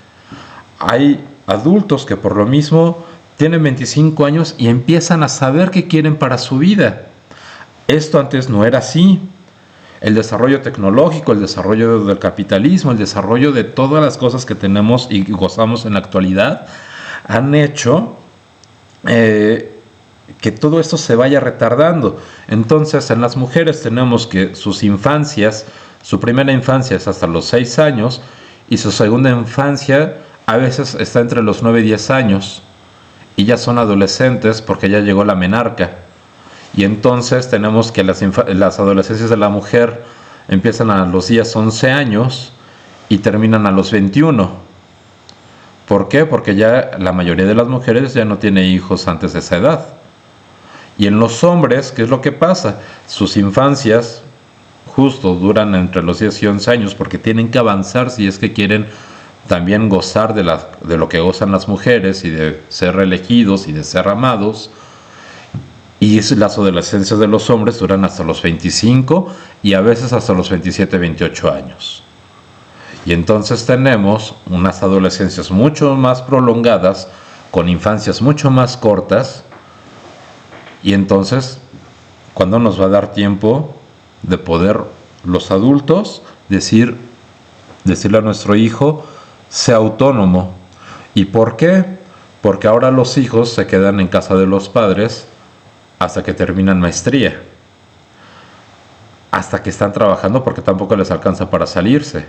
Hay adultos que por lo mismo tienen 25 años y empiezan a saber qué quieren para su vida. Esto antes no era así. El desarrollo tecnológico, el desarrollo del capitalismo, el desarrollo de todas las cosas que tenemos y gozamos en la actualidad han hecho que todo esto se vaya retardando. Entonces en las mujeres tenemos que su primera infancia es hasta los 6 años y su segunda infancia a veces está entre los 9 y 10 años y ya son adolescentes porque ya llegó la menarca. Y entonces tenemos que las adolescencias de la mujer empiezan a los 10, 11 años y terminan a los 21. ¿Por qué? Porque ya la mayoría de las mujeres ya no tiene hijos antes de esa edad. Y en los hombres, ¿qué es lo que pasa? Sus infancias justo duran entre los 10 y 11 años porque tienen que avanzar si es que quieren también gozar de lo que gozan las mujeres y de ser elegidos y de ser amados. Y las adolescencias de los hombres duran hasta los 25 y a veces hasta los 27, 28 años. Y entonces tenemos unas adolescencias mucho más prolongadas, con infancias mucho más cortas. Y entonces, ¿cuándo nos va a dar tiempo de poder los adultos decirle a nuestro hijo, sea autónomo? ¿Y por qué? Porque ahora los hijos se quedan en casa de los padres hasta que terminan maestría, hasta que están trabajando porque tampoco les alcanza para salirse.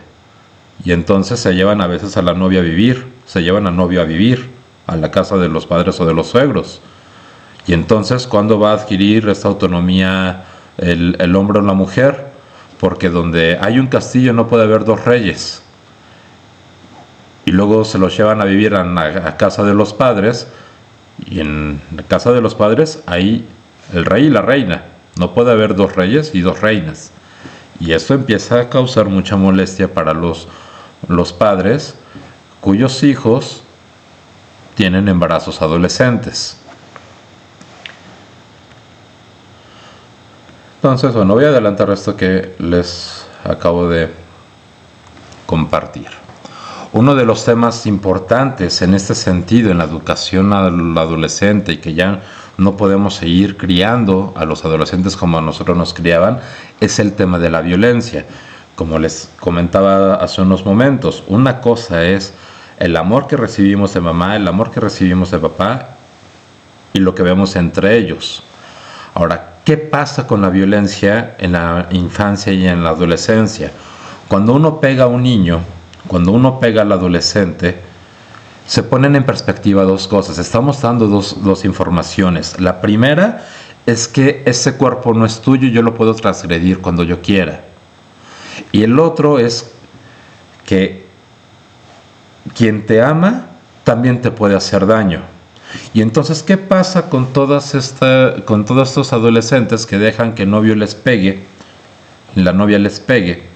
Y entonces se llevan a veces a la novia a vivir, se llevan al novio a vivir a la casa de los padres o de los suegros. Y entonces, ¿cuándo va a adquirir esta autonomía el hombre o la mujer? Porque donde hay un castillo no puede haber dos reyes. Y luego se los llevan a vivir a casa de los padres, y en la casa de los padres hay el rey y la reina. No puede haber dos reyes y dos reinas. Y esto empieza a causar mucha molestia para los padres cuyos hijos tienen embarazos adolescentes. Entonces, bueno, voy a adelantar esto que les acabo de compartir. Uno de los temas importantes en este sentido, en la educación al adolescente, y que ya no podemos seguir criando a los adolescentes como a nosotros nos criaban, es el tema de la violencia. Como les comentaba hace unos momentos, una cosa es el amor que recibimos de mamá, el amor que recibimos de papá y lo que vemos entre ellos. Ahora, ¿qué pasa con la violencia en la infancia y en la adolescencia? Cuando uno pega a un niño, cuando uno pega al adolescente, se ponen en perspectiva dos cosas. Estamos dando dos informaciones. La primera es que ese cuerpo no es tuyo, yo lo puedo transgredir cuando yo quiera. Y el otro es que quien te ama también te puede hacer daño. Y entonces, ¿qué pasa con todos estos adolescentes que dejan que el novio les pegue, la novia les pegue?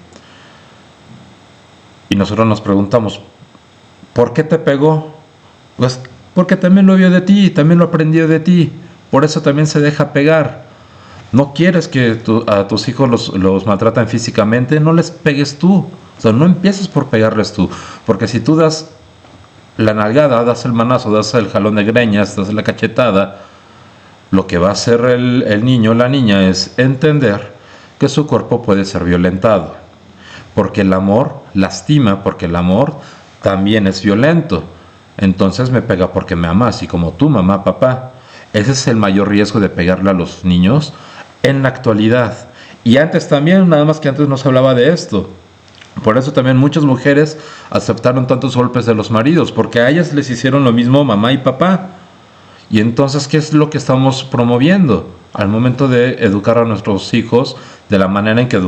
Y nosotros nos preguntamos, ¿por qué te pegó? Pues porque también lo vio de ti, también lo aprendió de ti, por eso también se deja pegar. No quieres que a tus hijos los maltratan físicamente, no les pegues tú. O sea, no empieces por pegarles tú, porque si tú das la nalgada, das el manazo, das el jalón de greñas, das la cachetada, lo que va a hacer el niño o la niña es entender que su cuerpo puede ser violentado, porque el amor lastima, porque el amor también es violento. Entonces me pega porque me ama, así como tú, mamá, papá. Ese es el mayor riesgo de pegarle a los niños en la actualidad. Y antes también, nada más que antes no se hablaba de esto. Por eso también muchas mujeres aceptaron tantos golpes de los maridos, porque a ellas les hicieron lo mismo mamá y papá. Y entonces, ¿qué es lo que estamos promoviendo? Al momento de educar a nuestros hijos de la manera en que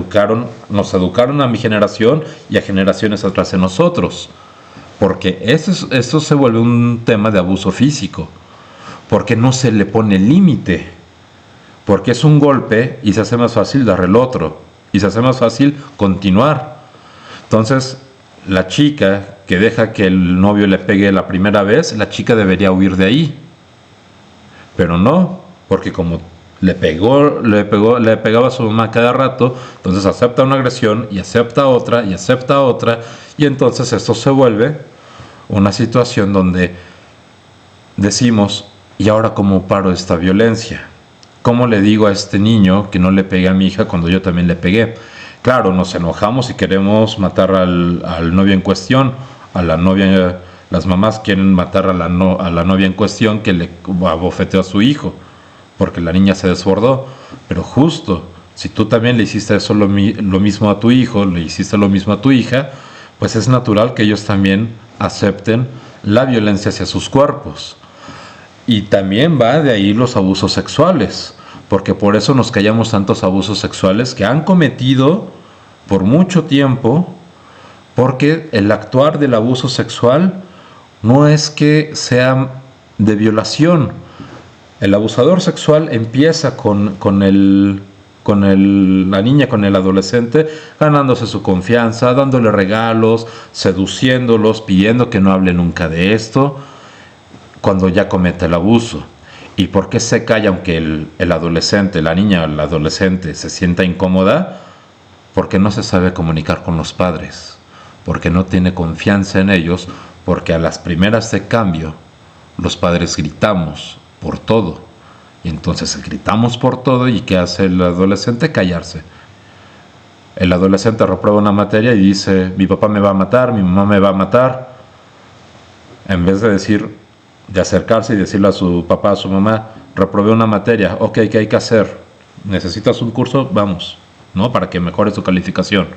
nos educaron a mi generación y a generaciones atrás de nosotros. Porque esto se vuelve un tema de abuso físico, porque no se le pone límite, porque es un golpe y se hace más fácil dar el otro, y se hace más fácil continuar. Entonces, la chica que deja que el novio le pegue la primera vez, la chica debería huir de ahí, pero no, porque como le pegaba a su mamá cada rato, entonces acepta una agresión y acepta otra y acepta otra, y entonces esto se vuelve una situación donde decimos, ¿y ahora cómo paro esta violencia? ¿Cómo le digo a este niño que no le pegue a mi hija cuando yo también le pegué? Claro, nos enojamos y queremos matar al novio en cuestión, a la novia. Las mamás quieren matar a la novia en cuestión que le abofeteó a su hijo, porque la niña se desbordó. Pero justo, si tú también le hiciste eso lo mismo a tu hijo, le hiciste lo mismo a tu hija, pues es natural que ellos también acepten la violencia hacia sus cuerpos. Y también va de ahí los abusos sexuales, porque por eso nos callamos tantos abusos sexuales que han cometido por mucho tiempo, porque el actuar del abuso sexual no es que sea de violación. El abusador sexual empieza con la niña, con el adolescente, ganándose su confianza, dándole regalos, seduciéndolos, pidiendo que no hable nunca de esto, cuando ya comete el abuso. ¿Y por qué se calla aunque el adolescente, la niña o el adolescente se sienta incómoda? Porque no se sabe comunicar con los padres, porque no tiene confianza en ellos, porque a las primeras de cambio los padres gritamos por todo. Y entonces gritamos por todo, ¿y qué hace el adolescente? Callarse. El adolescente reprueba una materia y dice, mi papá me va a matar, mi mamá me va a matar. En vez de acercarse y decirle a su papá, a su mamá, reprobé una materia, ok, ¿qué hay que hacer? ¿Necesitas un curso? Vamos, ¿no? Para que mejore tu calificación.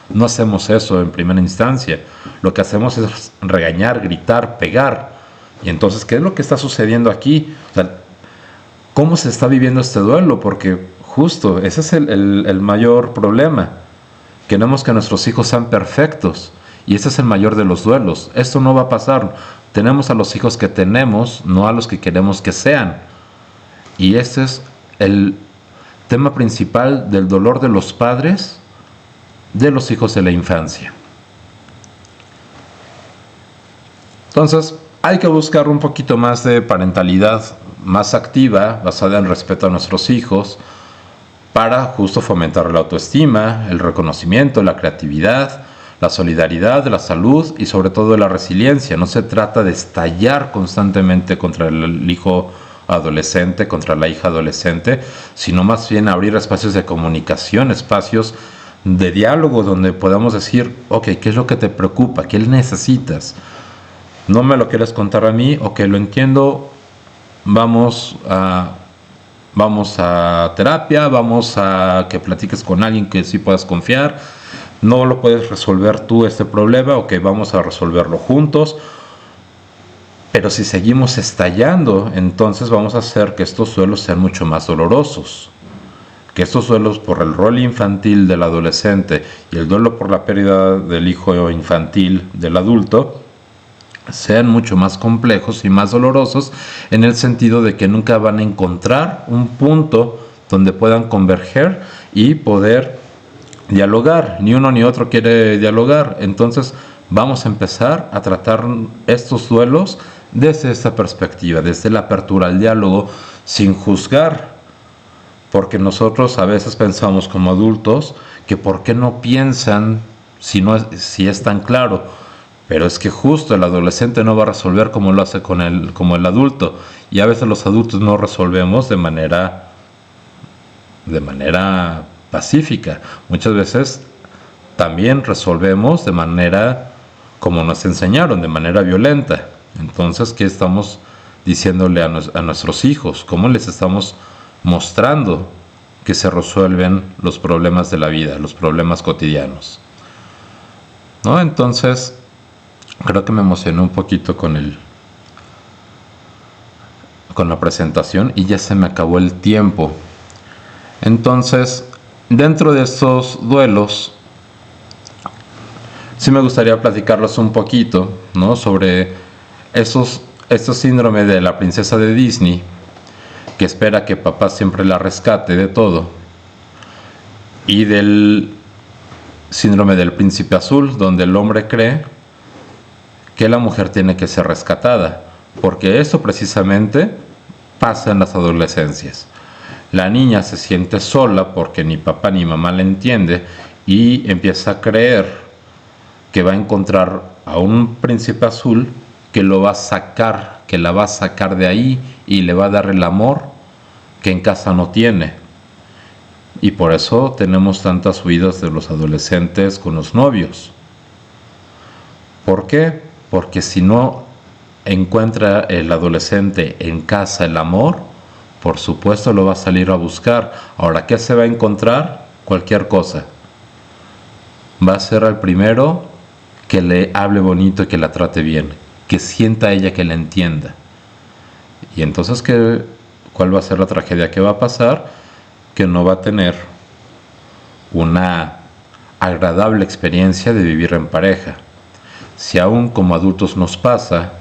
No hacemos eso en primera instancia. Lo que hacemos es regañar, gritar, pegar. Y entonces, ¿qué es lo que está sucediendo aquí? O sea, ¿cómo se está viviendo este duelo? Porque justo ese es el mayor problema. Queremos que nuestros hijos sean perfectos. Y ese es el mayor de los duelos. Esto no va a pasar. Tenemos a los hijos que tenemos, no a los que queremos que sean. Y este es el tema principal del dolor de los padres de los hijos de la infancia. Entonces, hay que buscar un poquito más de parentalidad más activa, basada en respeto a nuestros hijos, para justo fomentar la autoestima, el reconocimiento, la creatividad, la solidaridad, la salud y sobre todo la resiliencia. No se trata de estallar constantemente contra el hijo adolescente, contra la hija adolescente, sino más bien abrir espacios de comunicación, espacios de diálogo donde podamos decir, ok, ¿qué es lo que te preocupa? ¿Qué necesitas? ¿No me lo quieres contar a mí? Ok, lo entiendo, vamos a terapia, vamos a que platiques con alguien que sí puedas confiar. No lo puedes resolver tú este problema, ok, vamos a resolverlo juntos. Pero si seguimos estallando, entonces vamos a hacer que estos duelos sean mucho más dolorosos. Que estos duelos por el rol infantil del adolescente y el duelo por la pérdida del hijo infantil del adulto sean mucho más complejos y más dolorosos, en el sentido de que nunca van a encontrar un punto donde puedan converger y poder dialogar. Ni uno ni otro quiere dialogar. Entonces vamos a empezar a tratar estos duelos desde esta perspectiva, desde la apertura al diálogo, sin juzgar, porque nosotros a veces pensamos como adultos que por qué no piensan si es tan claro. Pero es que justo el adolescente no va a resolver como lo hace como el adulto. Y a veces los adultos no resolvemos de manera pacífica. Muchas veces también resolvemos de manera como nos enseñaron, de manera violenta. Entonces, ¿qué estamos diciéndole a nuestros hijos? ¿Cómo les estamos mostrando que se resuelven los problemas de la vida, los problemas cotidianos? ¿No? Entonces, creo que me emocioné un poquito con la presentación y ya se me acabó el tiempo. Entonces, dentro de estos duelos, sí me gustaría platicarles un poquito, ¿no?, sobre estos síndromes de la princesa de Disney, que espera que papá siempre la rescate de todo, y del síndrome del príncipe azul, donde el hombre cree que la mujer tiene que ser rescatada, porque eso precisamente pasa en las adolescencias. La niña se siente sola porque ni papá ni mamá la entiende y empieza a creer que va a encontrar a un príncipe azul que lo va a sacar, que la va a sacar de ahí y le va a dar el amor que en casa no tiene. Y por eso tenemos tantas huidas de los adolescentes con los novios. ¿Por qué? Porque si no encuentra el adolescente en casa el amor, por supuesto lo va a salir a buscar. Ahora, ¿qué se va a encontrar? Cualquier cosa. Va a ser al primero que le hable bonito y que la trate bien, que sienta ella que la entienda. Y entonces, ¿cuál va a ser la tragedia que va a pasar? Que no va a tener una agradable experiencia de vivir en pareja. Si aún como adultos nos pasa,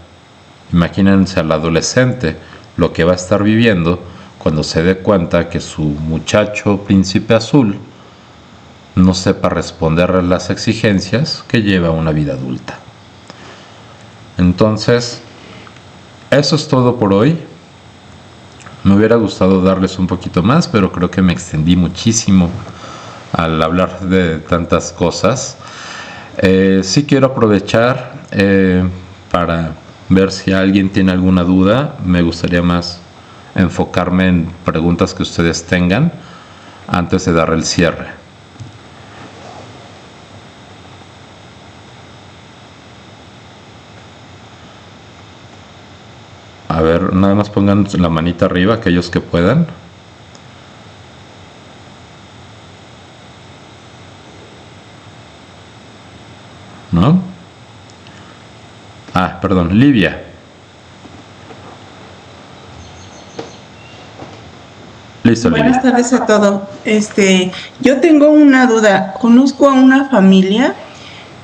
imagínense al adolescente lo que va a estar viviendo cuando se dé cuenta que su muchacho príncipe azul no sepa responder a las exigencias que lleva una vida adulta. Entonces, eso es todo por hoy. Me hubiera gustado darles un poquito más, pero creo que me extendí muchísimo al hablar de tantas cosas. Sí quiero aprovechar para ver si alguien tiene alguna duda. Me gustaría más enfocarme en preguntas que ustedes tengan antes de dar el cierre. A ver, nada más pongan la manita arriba aquellos que puedan. ¿No? Ah, perdón, Livia. Listo, Livia. Buenas tardes a todos. Yo tengo una duda. Conozco a una familia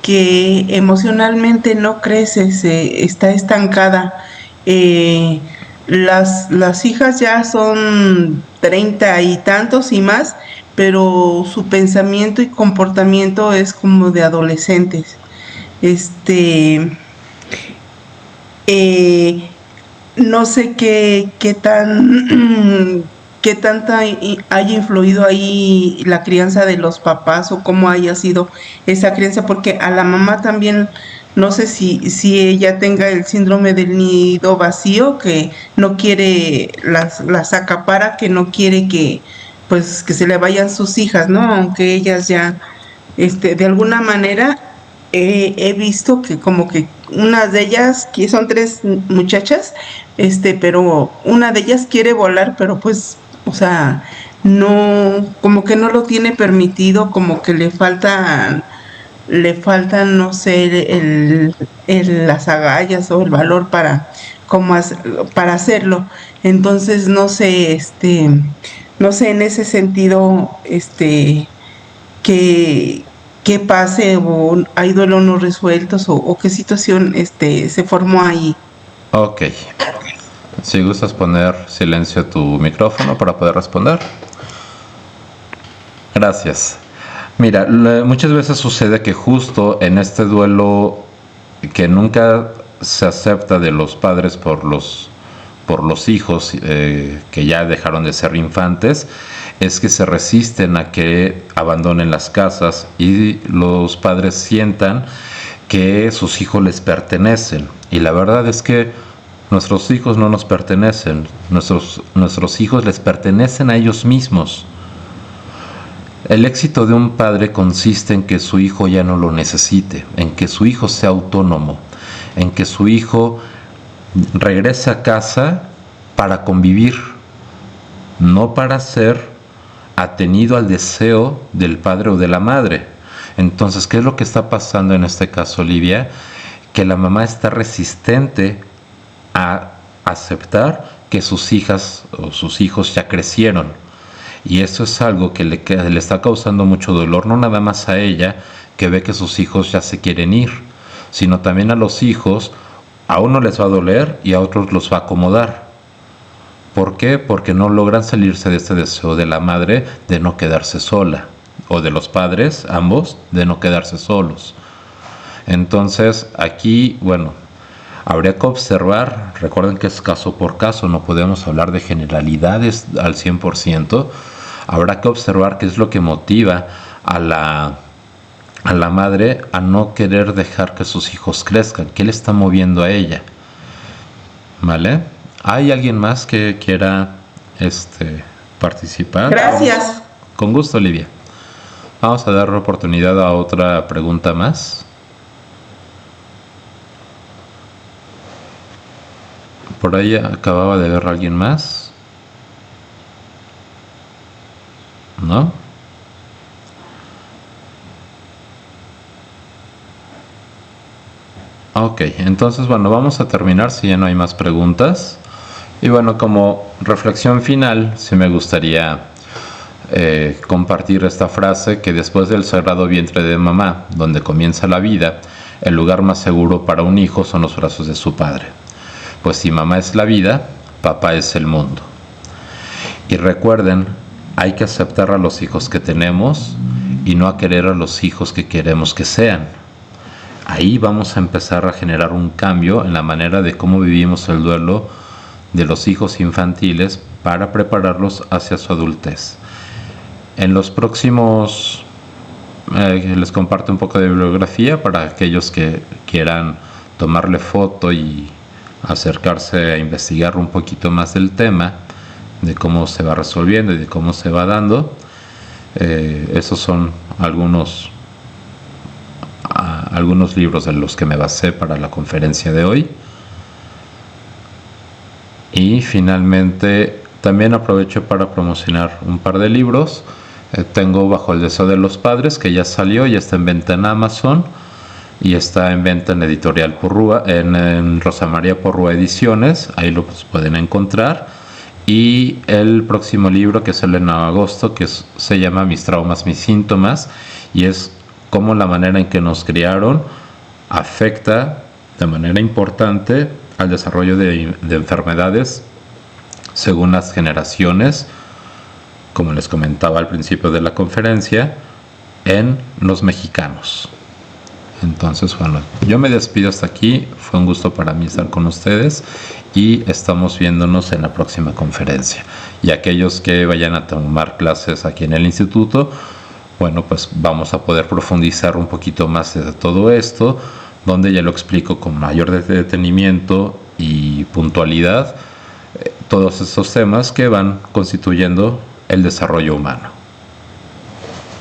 que emocionalmente no crece, está estancada. Las hijas ya son 30 y tantos y más, pero su pensamiento y comportamiento es como de adolescentes. Este, eh, no sé qué tan qué tanta haya influido ahí la crianza de los papás o cómo haya sido esa crianza, porque a la mamá también no sé si ella tenga el síndrome del nido vacío, que no quiere, las acapara, que no quiere que pues que se le vayan sus hijas, ¿no? Aunque ellas ya de alguna manera he visto que como que una de ellas, que son tres muchachas, pero una de ellas quiere volar, pero pues, o sea, no, como que no lo tiene permitido, como que le faltan, no sé, las agallas o el valor como para hacerlo. Entonces, no sé en ese sentido, que, que pase o hay duelos no resueltos o qué situación se formó ahí. Ok. Si gustas poner silencio a tu micrófono para poder responder. Gracias. Mira, muchas veces sucede que justo en este duelo que nunca se acepta de los padres por los hijos que ya dejaron de ser infantes, es que se resisten a que abandonen las casas y los padres sientan que sus hijos les pertenecen. Y la verdad es que nuestros hijos no nos pertenecen, nuestros hijos les pertenecen a ellos mismos. El éxito de un padre consiste en que su hijo ya no lo necesite, en que su hijo sea autónomo, en que su hijo regrese a casa para convivir, no para ser atenido al deseo del padre o de la madre. Entonces, ¿qué es lo que está pasando en este caso, Livia? Que la mamá está resistente a aceptar que sus hijas o sus hijos ya crecieron. Y eso es algo que le está causando mucho dolor, no nada más a ella, que ve que sus hijos ya se quieren ir, sino también a los hijos. A uno les va a doler y a otros los va a acomodar. ¿Por qué? Porque no logran salirse de este deseo de la madre de no quedarse sola, o de los padres, ambos, de no quedarse solos. Entonces, aquí, bueno, habría que observar, recuerden que es caso por caso, no podemos hablar de generalidades al 100%, habrá que observar qué es lo que motiva a la madre a no querer dejar que sus hijos crezcan, qué le está moviendo a ella, ¿vale? ¿Hay alguien más que quiera participar? Gracias. Con gusto, Olivia. Vamos a dar oportunidad a otra pregunta más. Por ahí acababa de ver a alguien más. ¿No? Ok, entonces bueno, vamos a terminar si ya no hay más preguntas. Y bueno, como reflexión final, sí me gustaría compartir esta frase que después del sagrado vientre de mamá, donde comienza la vida, el lugar más seguro para un hijo son los brazos de su padre. Pues si mamá es la vida, papá es el mundo. Y recuerden, hay que aceptar a los hijos que tenemos y no a querer a los hijos que queremos que sean. Ahí vamos a empezar a generar un cambio en la manera de cómo vivimos el duelo de los hijos infantiles para prepararlos hacia su adultez. En los próximos les comparto un poco de bibliografía para aquellos que quieran tomarle foto y acercarse a investigar un poquito más del tema, de cómo se va resolviendo y de cómo se va dando. Esos son algunos libros en los que me basé para la conferencia de hoy. Y finalmente también aprovecho para promocionar un par de libros. Tengo Bajo el deseo de los padres, que ya salió, ya está en venta en Amazon y está en venta en Editorial Porrúa, en Rosa María Porrúa Ediciones, ahí lo pueden encontrar. Y el próximo libro, que sale en agosto, que se llama Mis traumas, mis síntomas, y es cómo la manera en que nos criaron afecta de manera importante al desarrollo de enfermedades según las generaciones, como les comentaba al principio de la conferencia, en los mexicanos. Entonces, bueno, yo me despido hasta aquí. Fue un gusto para mí estar con ustedes y estamos viéndonos en la próxima conferencia. Y aquellos que vayan a tomar clases aquí en el instituto, bueno, pues vamos a poder profundizar un poquito más de todo esto, donde ya lo explico con mayor detenimiento y puntualidad, todos estos temas que van constituyendo el desarrollo humano.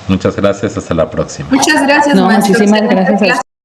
Muchas gracias, hasta la próxima. Muchas gracias, No, maestro. muchísimas gracias a